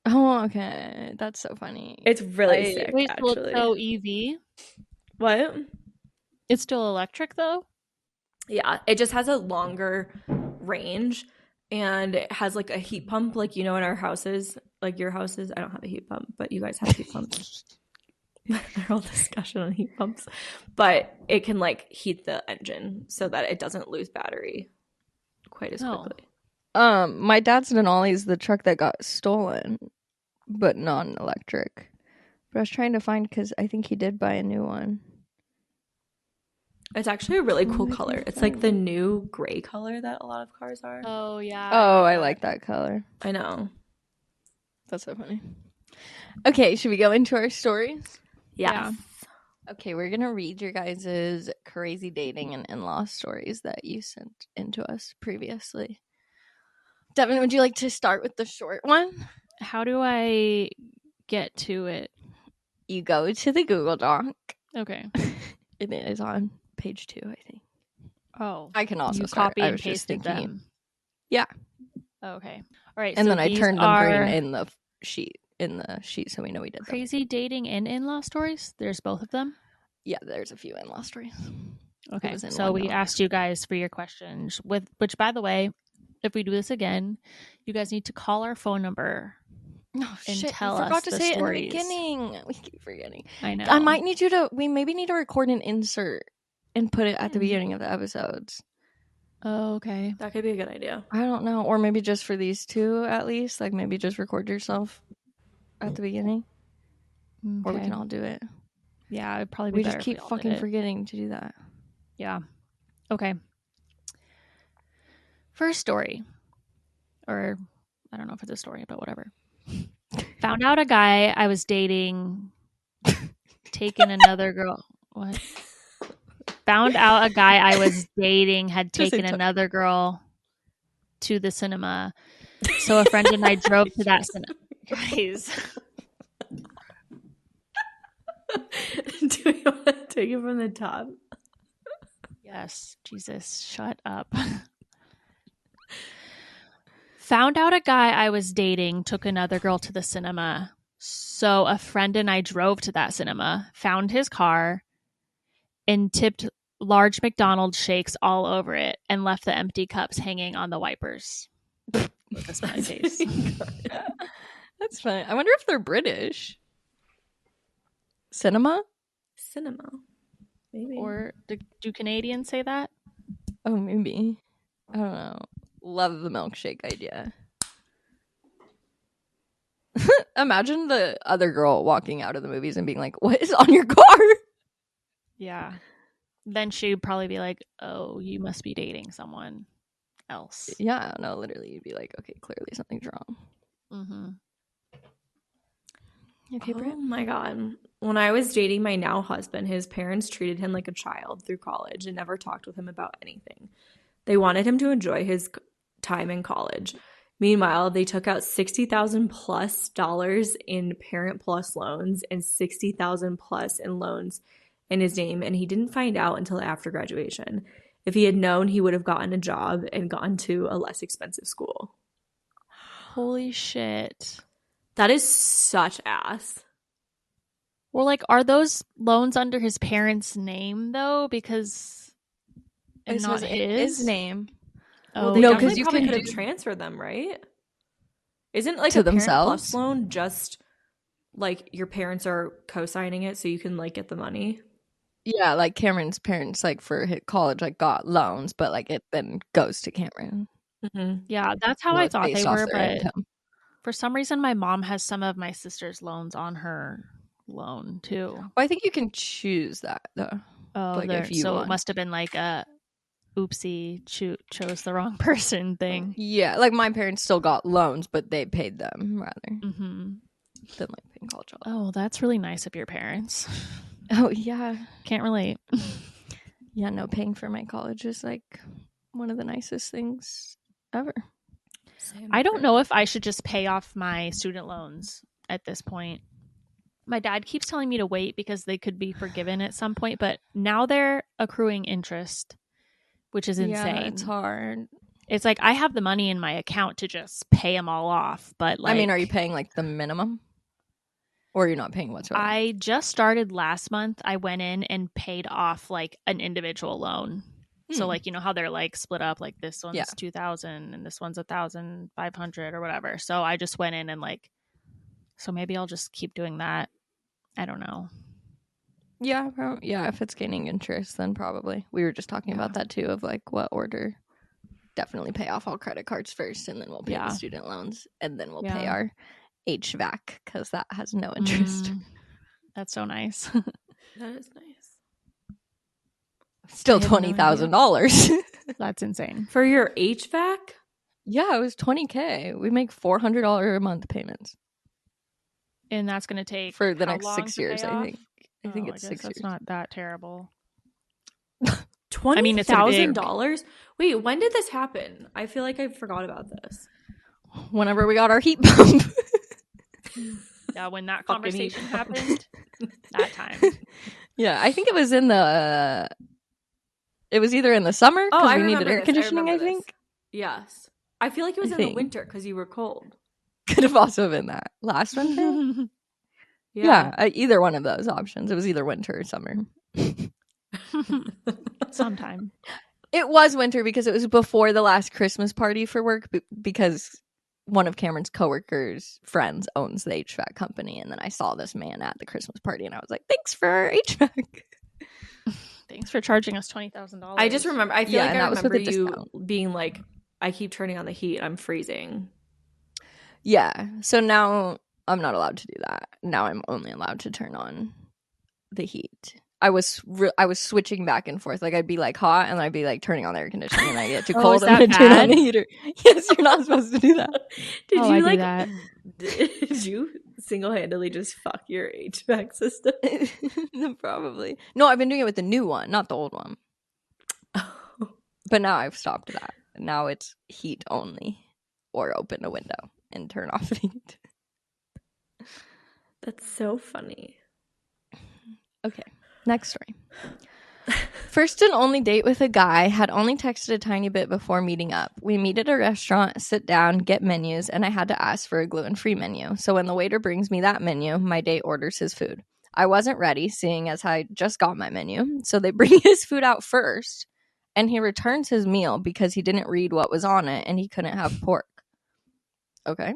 A: Oh, okay. That's so funny.
C: It's really sick,
B: Wait, so
C: actually.
B: it's so EV?
C: What?
B: It's still electric though?
C: Yeah, it just has a longer range and it has like a heat pump, like you know in our houses, like your houses. I don't have a heat pump, but you guys have heat pumps. Our whole discussion on heat pumps. But it can like heat the engine so that it doesn't lose battery quite as
B: Oh.
C: quickly.
A: My dad's Denali is the truck that got stolen, but non-electric. But I was trying to find because I think he did buy a new one.
C: It's actually a really cool
A: I
C: color.
A: can't
C: It's like
A: find
C: the
A: it.
C: new gray color that a lot of cars are.
B: Oh yeah.
A: Oh, I like that color.
C: I know.
A: That's so funny. Okay, should we go into our stories?
B: Yeah.
A: Okay, we're gonna read your guys' crazy dating and in-law stories that you sent into us previously. Devin, would you like to start with the short one?
B: How do I get to it?
A: You go to the Google Doc.
B: Okay.
A: It is on page 2, I think.
B: Oh.
A: I can also
B: You
A: start.
B: copy
A: I
B: and
A: was just
B: pasted
A: thinking.
B: them.
A: Yeah.
B: Okay. All right.
A: And
B: so
A: then I
B: these
A: turned them
B: are
A: green in the sheet so we know we did them.
B: crazy dating and in-law stories. There's both of them.
A: Yeah, there's a few in-law stories.
B: Okay.
A: was in
B: So
A: one
B: we
A: doc.
B: asked you guys for your questions which by the way, if we do this again, you guys need to call our phone number.
A: Oh
B: And
A: shit!
B: tell
A: I forgot
B: us
A: to
B: the
A: say
B: stories.
A: it in the beginning. We keep forgetting.
B: I know.
A: I might need you to. We maybe need to record an insert and put it at the beginning of the episodes.
B: Oh, okay.
C: That could be a good idea.
A: I don't know, or maybe just for these two at least. Like maybe just record yourself at the beginning, or we
B: Okay.
A: can all do it.
B: Yeah, it'd probably be
A: We
B: better
A: just
B: if we
A: keep
B: all did
A: fucking
B: it.
A: forgetting to do that.
B: Yeah. Okay. First story. Or I don't know if it's a story, but whatever. Found out a guy I was dating taken another girl. What? Found out a guy I was dating had
A: Just
B: taken
A: a-
B: another girl to the cinema. So a friend and I drove to that cinema. Guys.
C: Do we want to take it from the top?
B: Yes. Jesus, shut up. Found out a guy I was dating took another girl to the cinema. So a friend and I drove to that cinema, found his car, and tipped large McDonald's shakes all over it and left the empty cups hanging on the wipers. With a smiley face.
A: That's fine. I wonder if they're British. Cinema?
C: Cinema. Maybe.
B: Or do Canadians say that?
A: Oh, maybe. I don't know. Love the milkshake idea. Imagine the other girl walking out of the movies and being like, what is on your car?
B: Yeah. Then she'd probably be like, oh, you must be dating someone else.
A: Yeah, no, literally, you'd be like, okay, clearly something's wrong.
B: Mm-hmm.
A: Okay, Britt.
C: Oh my God. When I was dating my now husband, his parents treated him like a child through college and never talked with him about anything. They wanted him to enjoy his time in college. Meanwhile, they took out $60,000 plus in Parent Plus loans and $60,000 plus in loans in his name, and he didn't find out until after graduation. If he had known, he would have gotten a job and gone to a less expensive school.
B: Holy shit.
C: That is such ass.
B: Well, like, are those loans under his parents' name though? Because it's not his
A: name.
C: Well,
B: Oh,
C: they
A: no,
C: definitely
A: 'cause you
C: probably
A: can
C: could have
A: do-
C: transferred them, right? Isn't like
A: To
C: a Parent
A: themselves?
C: Plus loan just like your parents are co-signing it so you can like get the money?
A: Yeah, like Cameron's parents, like for his college, like got loans, but like it then goes to Cameron.
C: Mm-hmm.
B: yeah, that's how
A: Well,
B: I
A: it's
B: thought they
A: based off
B: were,
A: their
B: but
A: income.
B: for some reason, my mom has some of my sister's loans on her loan too.
A: Well, I think you can choose that though.
B: Oh,
A: Like, if you
B: so
A: want.
B: it must have been like a oopsie, chose the wrong person thing.
A: Yeah, like my parents still got loans, but they paid them rather
B: Mm-hmm.
A: than like paying college off.
B: Oh, that's really nice of your parents.
A: Oh yeah,
B: Can't relate.
A: yeah. No, paying for my college is like one of the nicest things ever.
B: I don't know if I should just pay off my student loans at this point. My dad keeps telling me to wait because they could be forgiven at some point, but now they're accruing interest, which is insane.
A: Yeah, it's hard.
B: It's like I have the money in my account to just pay them all off, but like,
A: I mean, are you paying like the minimum, or you're not paying whatsoever?
B: I just started last month. I went in and paid off like an individual loan. So like, you know how they're like split up, like this one's 2,000 and this one's 1,500 or whatever. So I just went in and like, so maybe I'll just keep doing that. I don't know.
A: Yeah, yeah. If it's gaining interest, then probably. We were just talking about that too, of like what order. Definitely pay off all credit cards first, and then we'll pay the student loans, and then we'll pay our HVAC because that has no interest.
B: That's so nice.
C: That is nice.
A: Still $20,000.
B: That's insane.
C: For your HVAC?
A: Yeah, it was $20,000. We make $400 a month payments,
B: and that's going to take
A: for the
B: how
A: next
B: long
A: 6
B: to
A: years.
B: pay
A: I
B: off?
A: think it's 6 years.
B: That's not that terrible.
C: $20,000? Wait, when did this happen? I feel like I forgot about this.
A: Whenever we got our heat pump.
B: Yeah, when that conversation happened, that time.
A: Yeah, I think it was in the. It was either in the summer because we needed air conditioning. I think.
C: Yes, I feel like it was in the winter because you were cold.
A: Could have also been that last winter. Yeah, either one of those options. It was either winter or summer.
B: Sometime.
A: It was winter because it was before the last Christmas party for work because one of Cameron's coworkers' friends owns the HVAC company, and then I saw this man at the Christmas party, and I was like, "Thanks for our HVAC.
B: Thanks for charging us $20,000."
C: I just remember. I feel like I remember you
A: discount.
C: being like, "I keep turning on the heat. I'm freezing."
A: Yeah. So now I'm not allowed to do that. Now I'm only allowed to turn on the heat. I was switching back and forth. Like I'd be like hot, and I'd be like turning on the air conditioning, and I get too cold, and I'd turn on the heater. Yes, you're not supposed to do that.
C: Did you like
B: that?
C: Did you single-handedly just fuck your HVAC system?
A: Probably. No, I've been doing it with the new one, not the old one. But now I've stopped that. Now it's heat only, or open a window and turn off the heat.
C: That's so funny.
A: Okay. Next story. First and only date with a guy, had only texted a tiny bit before meeting up. We meet at a restaurant, sit down, get menus, and I had to ask for a gluten-free menu. So when the waiter brings me that menu, my date orders his food. I wasn't ready, seeing as I just got my menu. So they bring his food out first, and he returns his meal because he didn't read what was on it and he couldn't have pork. Okay.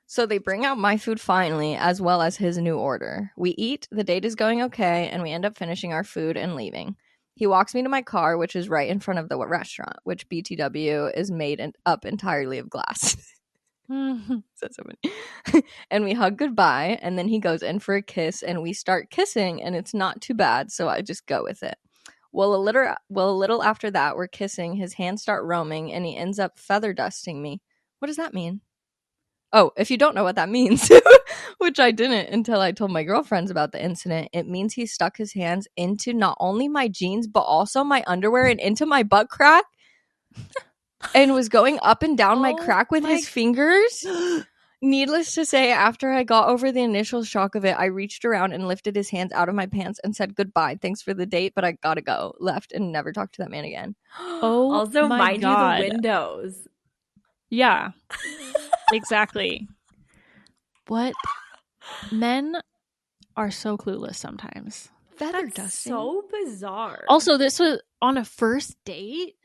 A: So they bring out my food finally, as well as his new order. We eat, the date is going okay, and we end up finishing our food and leaving. He walks me to my car, which is right in front of the restaurant, which BTW is made up entirely of glass. That's so funny. And we hug goodbye, and then he goes in for a kiss, and we start kissing, and it's not too bad, so I just go with it. Well, a little after that, we're kissing, his hands start roaming, and he ends up feather dusting me. What does that mean? Oh, if you don't know what that means, which I didn't until I told my girlfriends about the incident, it means he stuck his hands into not only my jeans, but also my underwear and into my butt crack and was going up and down my crack with his fingers. Needless to say, after I got over the initial shock of it, I reached around and lifted his hands out of my pants and said goodbye. Thanks for the date, but I gotta go. Left and never talked to that man again.
B: Oh,
C: Also,
B: my
C: mind
B: God.
C: you, the windows.
B: Yeah, exactly. What? Men are so clueless sometimes.
A: Feather
C: That's
A: dusting.
C: so bizarre.
B: Also, this was on a first date?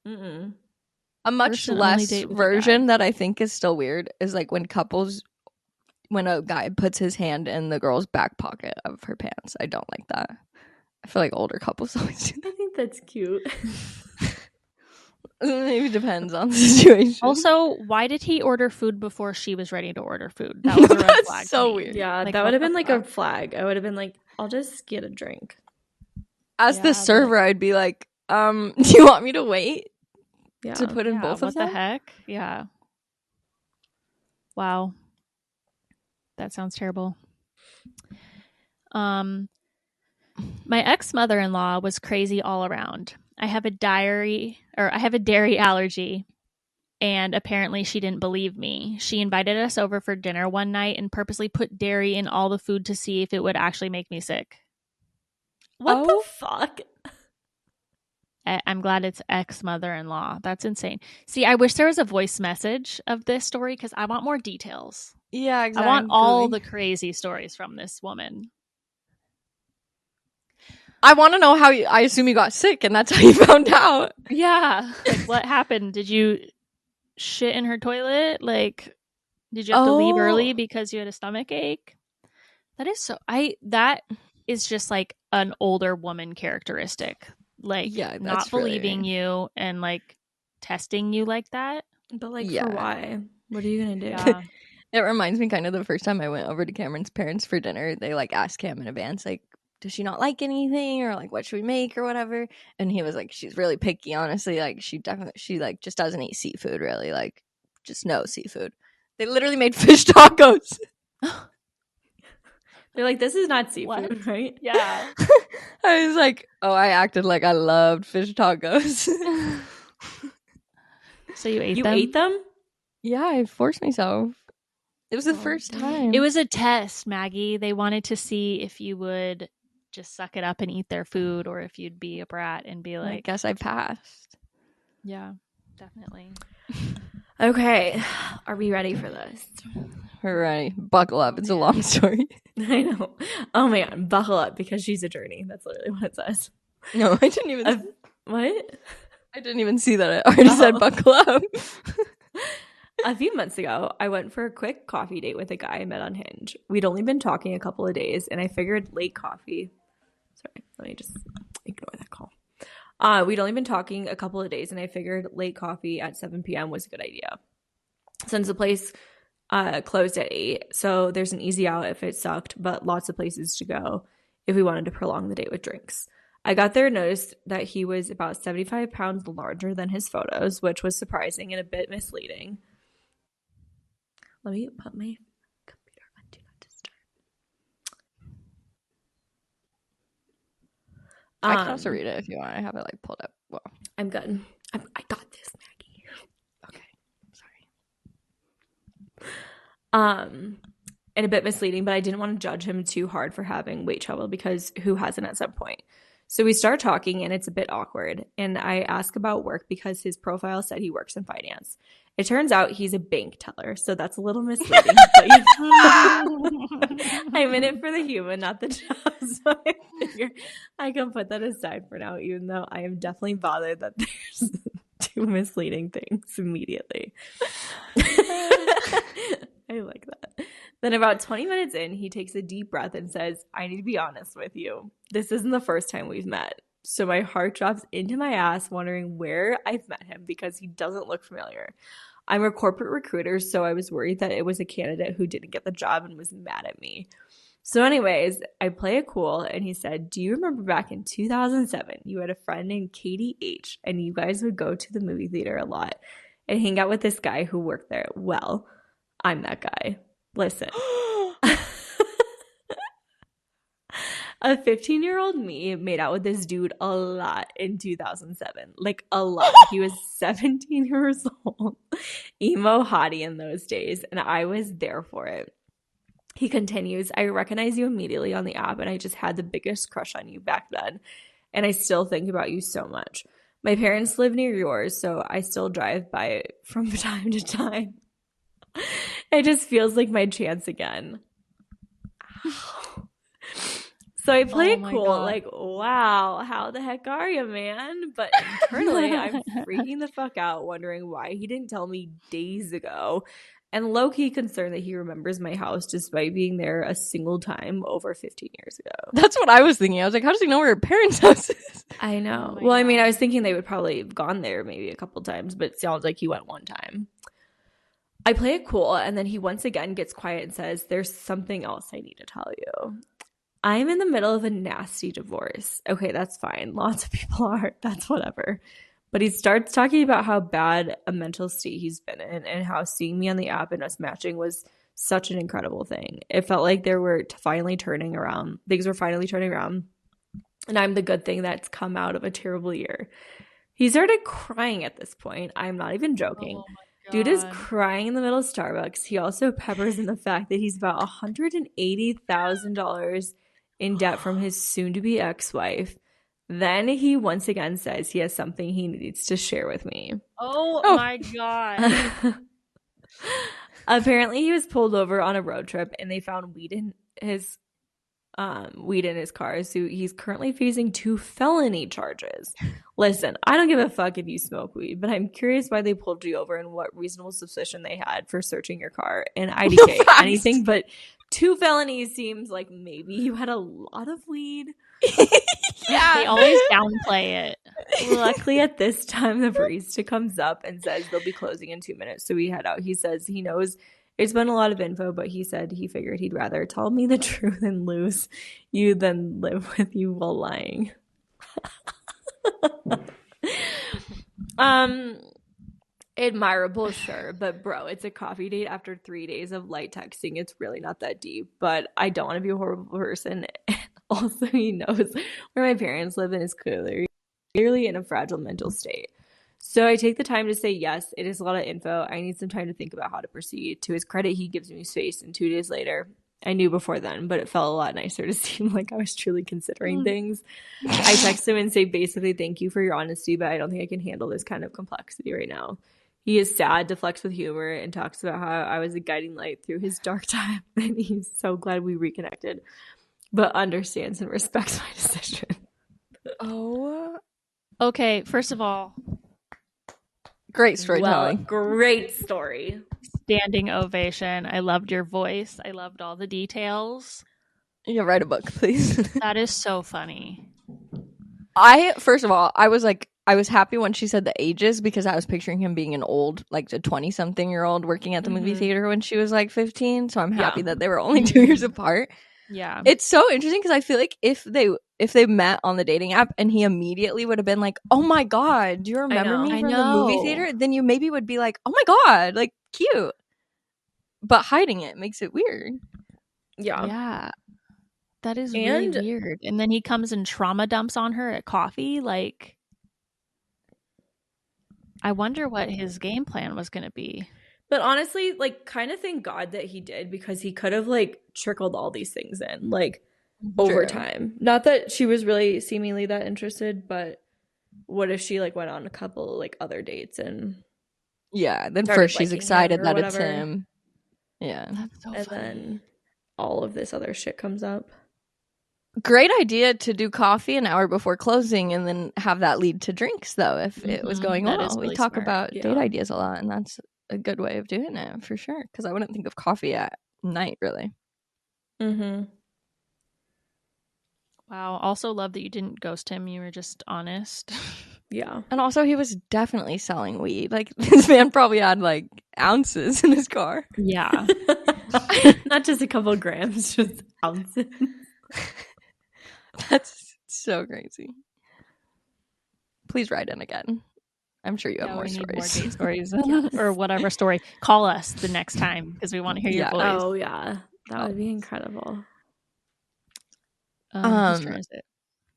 C: Mm-mm.
A: A much
B: First and only
A: less
B: date with a
A: version
B: guy.
A: that I think is still weird is like when a guy puts his hand in the girl's back pocket of her pants. I don't like that. I feel like older couples always do that.
C: I think that's cute.
A: Maybe depends on the situation.
B: Also, why did he order food before she was ready to order food? That was a red
A: That's
B: flag.
A: so
B: to me.
A: weird.
C: Yeah,
B: Like,
C: that
B: what
C: would have
B: the
C: been like
B: fuck?
C: a flag. I would have been like, I'll just get a drink.
A: As
B: Yeah,
A: the server, I'd be like, do you want me to wait
C: Yeah.
A: to put in
B: Yeah,
A: both
B: what
A: of them?
B: the heck? Yeah. Wow. That sounds terrible. My ex-mother-in-law was crazy all around. I have a dairy allergy, and apparently she didn't believe me. She invited us over for dinner one night and purposely put dairy in all the food to see if it would actually make me sick.
C: What
A: Oh.
C: the fuck?
B: I'm glad it's ex-mother-in-law. That's insane. See, I wish there was a voice message of this story because I want more details.
A: Yeah, exactly.
B: I want all the crazy stories from this woman.
A: I want to know how I assume you got sick and that's how you found out.
B: Yeah. Like, what happened? Did you shit in her toilet? Like, did you have to leave early because you had a stomach ache? That is just like an older woman characteristic. Like,
A: Yeah,
B: not
A: that's really-
B: believing you and like testing you like that.
C: But like,
A: Yeah.
C: for why? What are you gonna do?
B: Yeah.
A: It reminds me kind of the first time I went over to Cameron's parents for dinner. They like asked Cam in advance, like, does she not like anything or like what should we make or whatever? And he was like, she's really picky, honestly. Like she like just doesn't eat seafood really, like just no seafood. They literally made fish tacos.
C: They're like, this is not seafood,
B: What?
C: right?
B: Yeah.
A: I was like, oh, I acted like I loved fish tacos.
B: So you ate
C: You
B: them?
C: ate them?
A: Yeah, I forced myself. It was the
C: Oh,
A: first
C: dang.
A: time.
B: It was a test, Maggie. They wanted to see if you would just suck it up and eat their food or if you'd be a brat and be
A: I
B: like,
A: guess I passed.
B: yeah, definitely.
C: Okay. Are we ready for this?
A: We're ready. Buckle up. It's a long story.
C: I know. Oh my god, buckle up because she's a journey. That's literally what it says.
A: No, I didn't even.
C: What?
A: I didn't even see that. I already said buckle up.
C: A few months ago, I went for a quick coffee date with a guy I met on Hinge. We'd only been talking a couple of days, and I figured late coffee. Sorry, let me just ignore that call. We'd only been talking a couple of days, and I figured late coffee at 7 p.m. was a good idea. Since the place closed at 8, so there's an easy out if it sucked, but lots of places to go if we wanted to prolong the date with drinks. I got there and noticed that he was about 75 pounds larger than his photos, which was surprising and a bit misleading. Let me put my computer on Do Not Disturb.
A: I can also read it if you want. I have it like pulled up. Well,
C: I'm good. I got this, Maggie.
A: okay.
C: Sorry. And a bit misleading, but I didn't want to judge him too hard for having weight trouble because who hasn't at some point? So we start talking and it's a bit awkward. And I ask about work because his profile said he works in finance. It turns out he's a bank teller, so that's a little misleading. But I'm in it for the human, not the job. So I figure I can put that aside for now, even though I am definitely bothered that there's two misleading things immediately. I like that. Then about 20 minutes in, he takes a deep breath and says, I need to be honest with you. This isn't the first time we've met. So my heart drops into my ass wondering where I've met him because he doesn't look familiar. I'm a corporate recruiter, so I was worried that it was a candidate who didn't get the job and was mad at me. So anyways, I play it cool, and he said, do you remember back in 2007, you had a friend named Katie H, and you guys would go to the movie theater a lot and hang out with this guy who worked there? Well, I'm that guy. Listen. A 15-year-old me made out with this dude a lot in 2007. Like, a lot. He was 17 years old. Emo hottie in those days, and I was there for it. He continues, I recognize you immediately on the app, and I just had the biggest crush on you back then. And I still think about you so much. My parents live near yours, so I still drive by it from time to time. It just feels like my chance again. So I play it cool, like, wow, how the heck are you, man? But internally, I'm freaking the fuck out, wondering why he didn't tell me days ago. And low-key concerned that he remembers my house despite being there a single time over 15 years ago.
A: That's what I was thinking. I was like, how does he know where her parents' house is?
C: I know. Well, I mean, I was thinking they would probably have gone there maybe a couple times, but it sounds like he went one time. I play it cool, and then he once again gets quiet and says, there's something else I need to tell you. I'm in the middle of a nasty divorce. Okay, that's fine. Lots of people are. That's whatever. But he starts talking about how bad a mental state he's been in and how seeing me on the app and us matching was such an incredible thing. It felt like they were finally turning around. Things were finally turning around. And I'm the good thing that's come out of a terrible year. He started crying at this point. I'm not even joking. Dude is crying in the middle of Starbucks. He also peppers in the fact that he's about $180,000 in debt from his soon-to-be ex-wife. Then he once again says he has something he needs to share with me.
B: Oh. My God.
C: Apparently, he was pulled over on a road trip and they found weed in his car. So he's currently facing 2 felony charges. Listen, I don't give a fuck if you smoke weed, but I'm curious why they pulled you over and what reasonable suspicion they had for searching your car. And IDK, anything but 2 felonies seems like maybe you had a lot of weed.
B: Yeah, they always downplay it.
C: Luckily, at this time, the barista comes up and says they'll be closing in 2 minutes. So we head out. He says he knows it's been a lot of info, but he said he figured he'd rather tell me the truth and lose you than live with you while lying. Admirable, sure, but bro, it's a coffee date after 3 days of light texting. It's really not that deep, but I don't want to be a horrible person. Also, he knows where my parents live and is clearly in a fragile mental state. So I take the time to say, yes, it is a lot of info. I need some time to think about how to proceed. To his credit, he gives me space, and 2 days later, I knew before then, but it felt a lot nicer to seem like I was truly considering things. I text him and say, basically, thank you for your honesty, but I don't think I can handle this kind of complexity right now. He is sad, deflects with humor, and talks about how I was a guiding light through his dark time, and he's so glad we reconnected, but understands and respects my decision.
B: Oh. Okay, first of all,
A: great storytelling.
C: Great story.
B: Standing ovation. I loved your voice. I loved all the details.
A: Yeah, write a book, please.
B: That is so funny.
A: First of all, I was happy when she said the ages because I was picturing him being an old, like a 20-something-year-old working at the movie theater when she was like 15. So I'm happy that they were only 2 years apart.
B: Yeah.
A: It's so interesting because I feel like if they met on the dating app and he immediately would have been like, oh my God, do you remember me from the movie theater? Then you maybe would be like, oh my God, like cute. But hiding it makes it weird.
C: Yeah.
B: Yeah. That is really weird. And then he comes and trauma dumps on her at coffee. Like, I wonder what his game plan was going to be.
C: But honestly, like, kind of thank God that he did, because he could have, like, trickled all these things in, like, over time. Not that she was really seemingly that interested, but what if she, like, went on a couple, like, other dates and...
A: Yeah, then first she's excited that it's him. Yeah.
B: That's so funny.
C: Then all of this other shit comes up.
A: Great idea to do coffee an hour before closing and then have that lead to drinks, though, if it was going well. Really we talk smart. About date ideas a lot, and that's a good way of doing it, for sure. Because I wouldn't think of coffee at night, really.
C: Mm-hmm.
B: Wow. Also love that you didn't ghost him. You were just honest.
C: Yeah.
A: And also, he was definitely selling weed. Like, this man probably had like ounces in his car.
B: Yeah.
C: Not just a couple grams, just ounces.
A: That's so crazy. Please write in again. I'm sure you have more
B: we need more
A: stories.
B: date stories
C: Yes.
B: or whatever story. Call us the next time because we want to hear your
A: Yeah.
B: voice.
C: Oh yeah, that would be incredible.
B: Whose turn is it?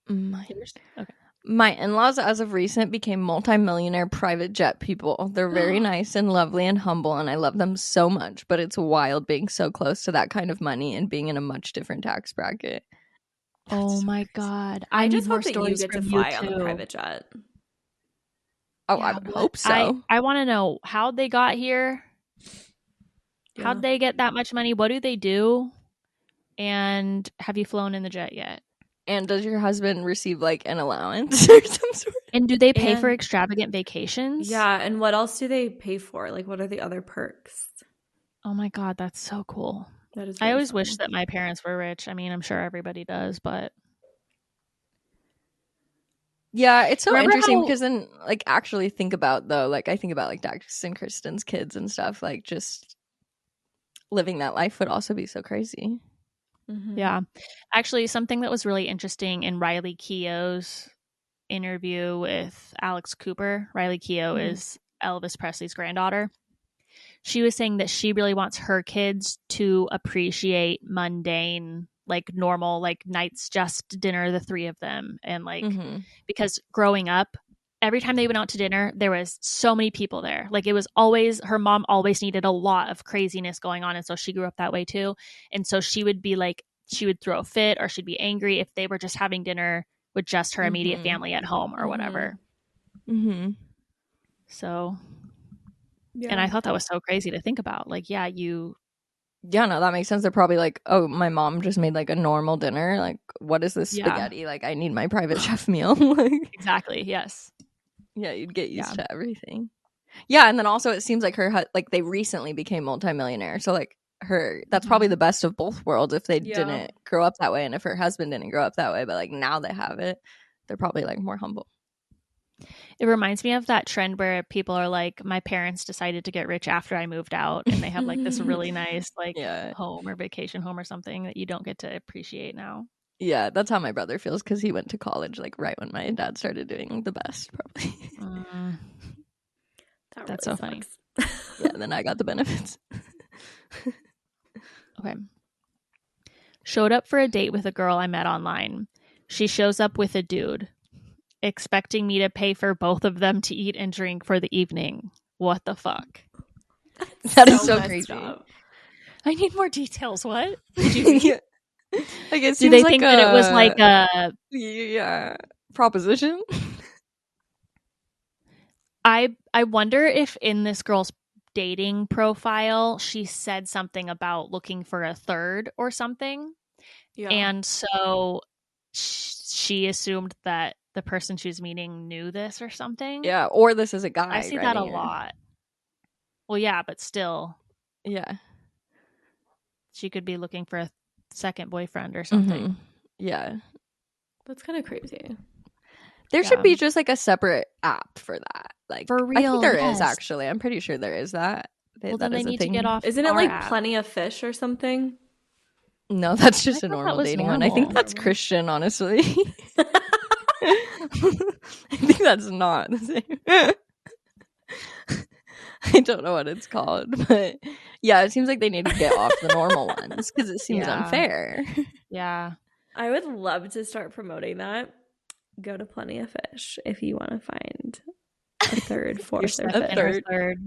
A: My,
B: Yours? Okay.
A: my in-laws, as of recent, became multimillionaire private jet people. They're very nice and lovely and humble, and I love them so much. But it's wild being so close to that kind of money and being in a much different tax bracket.
B: Oh
A: so
B: my
A: crazy.
B: God.
C: I
B: need
C: just
B: more
C: hope that you
B: stories
C: get to
B: from
C: fly
B: you
C: on the
B: too.
C: private jet.
A: Oh,
B: Yeah,
A: I would hope so.
B: I want to know how they got here.
C: Yeah.
B: How'd they get that much money? What do they do? And have you flown in the jet yet?
A: And does your husband receive like an allowance or some sort?
B: And do they pay for
C: And-
B: extravagant vacations?
C: Yeah, and what else do they pay for? Like, what are the other perks?
B: Oh my God, that's so cool.
C: That is.
B: I
C: Really
B: always
C: fun.
B: wish that my parents were rich. I mean, I'm sure everybody does, but
A: Yeah, it's so
B: Remember
A: interesting
B: how-
A: because then, like, actually think about though, like, I think about like Dax and Kristen's kids and stuff. Like, just living that life would also be so crazy.
C: Mhm.
B: yeah. Actually, something that was really interesting in Riley Keough's interview with Alex Cooper. Riley Keough
C: Mhm.
B: is Elvis Presley's granddaughter. She was saying that she really wants her kids to appreciate mundane, like normal, like nights just dinner, the three of them. And like, because growing up, every time they went out to dinner, there was so many people there. Like it was always, her mom always needed a lot of craziness going on. And so she grew up that way too. And so she would be like, she would throw a fit or she'd be angry if they were just having dinner with just her immediate family at home or whatever. So,
C: Yeah.
B: and I thought that was so crazy to think about. Like, yeah,
A: Yeah, no, that makes sense. They're probably like, oh, my mom just made like a normal dinner. Like, what is this
B: Yeah.
A: spaghetti? Like, I need my private chef meal. Like,
B: exactly. Yes.
A: yeah, you'd get used to everything. Yeah, and then also it seems like like they recently became multimillionaire. So like that's probably the best of both worlds if they didn't grow up that way, and if her husband didn't grow up that way, but like now they have it, they're probably like more humble.
B: It reminds me of that trend where people are like, my parents decided to get rich after I moved out, and they have like this really nice like home or vacation home or something that you don't get to appreciate now.
A: Yeah, that's how my brother feels because he went to college like right when my dad started doing the best, probably.
B: That's so funny.
A: Yeah, then I got the benefits.
B: Okay. Showed up for a date with a girl I met online. She shows up with a dude, expecting me to pay for both of them to eat and drink for the evening. What the fuck?
A: That is so crazy.
C: Up.
B: I need more details. What did you mean?
A: Like it
B: Do
A: seems
B: they
A: like
B: think that it was like a
A: proposition?
B: I wonder if in this girl's dating profile she said something about looking for a third or something. Yeah. And so she assumed that the person she was meeting knew this or something.
A: Yeah, or this is a guy.
B: I see that a lot. Well, yeah, but still.
A: Yeah.
B: She could be looking for a second boyfriend or something.
A: Yeah.
C: That's kind of crazy.
A: There should be just like a separate app for that. Like
B: for real.
A: I think there is actually. I'm pretty sure there is that.
B: Well, then they need to get off.
C: Isn't it like Plenty of Fish or something?
A: No, that's just a normal dating one. I think that's Christian, honestly. I think that's not the same. I don't know what it's called, but yeah, it seems like they need to get off the normal ones because it seems unfair.
B: Yeah.
C: I would love to start promoting that. Go to Plenty of Fish if you want to find a third, fourth, or fifth.
B: Third.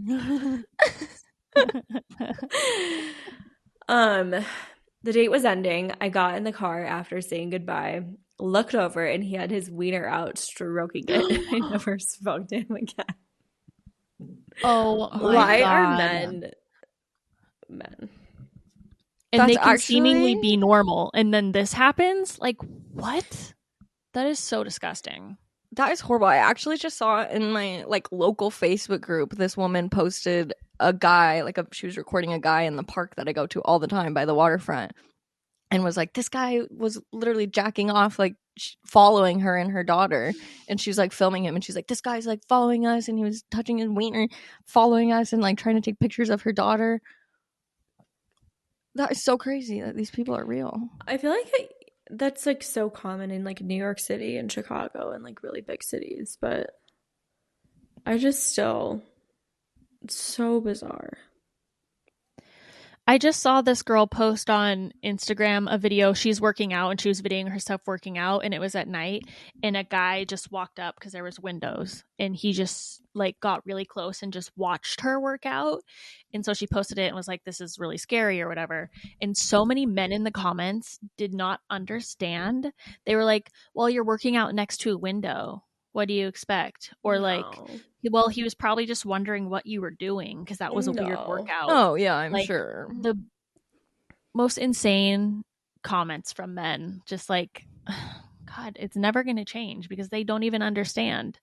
C: The date was ending. I got in the car after saying goodbye, looked over, and he had his wiener out stroking it. I never spoke to him again.
B: Oh my
C: Why
B: God.
C: are men?
B: And
A: that's
B: they can seemingly be normal, and then this happens? Like, what? That is so disgusting.
A: That is horrible. I actually just saw in my like local Facebook group, this woman posted a guy, she was recording a guy in the park that I go to all the time by the waterfront, and was like, this guy was literally jacking off like following her and her daughter, and she's like filming him, and she's like, this guy's like following us, and he was touching his wiener, following us, and like trying to take pictures of her daughter. That is so crazy that these people are real.
C: I feel like that's like so common in like New York City and Chicago and like really big cities, but I just still, it's so bizarre.
B: I just saw this girl post on Instagram a video. She's working out and she was videoing herself working out, and it was at night, and a guy just walked up because there was windows, and he just like got really close and just watched her work out. And so she posted it and was like, this is really scary or whatever. And so many men in the comments did not understand. They were like, well, you're working out next to a window. What do you expect? Or like, well, he was probably just wondering what you were doing because that was a weird workout.
A: Oh, yeah, I'm
B: like,
A: sure.
B: The most insane comments from men. Just like, God, it's never going to change because they don't even understand.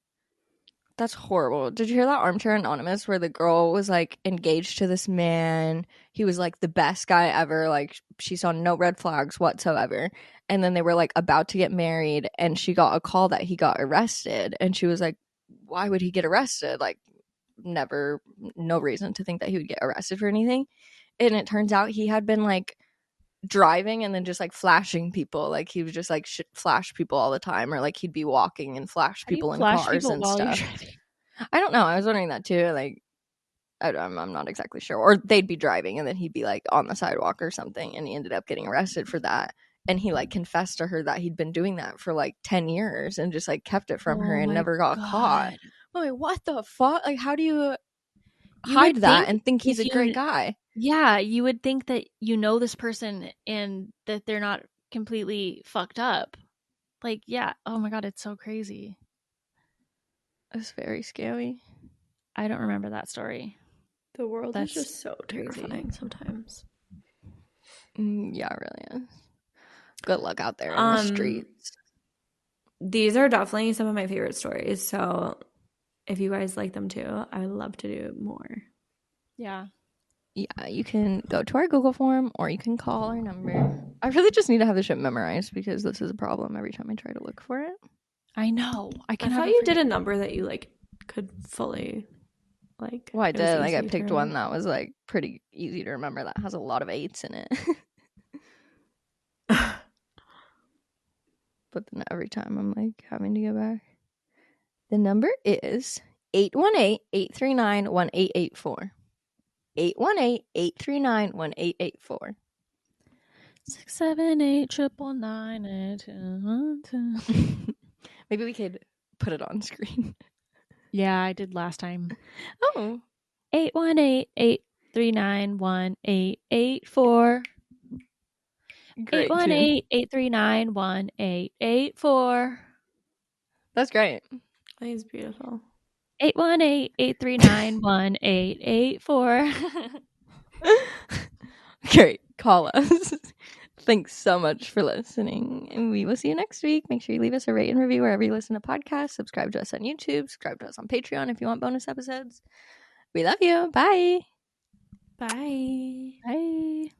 A: That's horrible. Did you hear that Armchair Anonymous where the girl was like engaged to this man? He was like the best guy ever. Like she saw no red flags whatsoever. And then they were like about to get married, and she got a call that he got arrested. And she was like, why would he get arrested? Like never, no reason to think that he would get arrested for anything. And it turns out he had been like driving and then just like flashing people. Like he was just like flash people all the time, or like he'd be walking and flash people in cars and stuff. I don't know. I was wondering that too. Like I'm not exactly sure. Or they'd be driving and then he'd be like on the sidewalk or something, and he ended up getting arrested for that. And he like confessed to her that he'd been doing that for like 10 years and just like kept it from her and never got caught. I'm like, what the fuck? Like, how do you hide that and think he's a great guy?
B: Yeah, you would think that you know this person and that they're not completely fucked up. Like, yeah. Oh my God, it's so crazy.
A: It's very scary.
B: I don't remember that story.
C: The world is just so terrifying sometimes.
A: Yeah, it really is. Good luck out there in the streets.
C: These are definitely some of my favorite stories. So if you guys like them too, I would love to do more.
B: Yeah.
A: Yeah, you can go to our Google form or you can call our number. I really just need to have this shit memorized because this is a problem every time I try to look for it.
B: I know.
C: I thought you did a number that you like could fully like.
A: Well, I did. Like I picked one that was like pretty easy to remember that has a lot of 8s in it. But then every time I'm like having to go back. The number is 818-839-1884. 818-839-1884.
B: 678-999-822.
A: Maybe we could put it on screen.
B: Yeah, I did last time.
A: Oh.
B: 818-839-1884. 818-839-1884.
A: That's great.
C: That is beautiful.
B: 818-839-1884.
A: Great. Call us. Thanks so much for listening. And we will see you next week. Make sure you leave us a rate and review wherever you listen to podcasts. Subscribe to us on YouTube. Subscribe to us on Patreon if you want bonus episodes. We love you. Bye.
C: Bye.
B: Bye.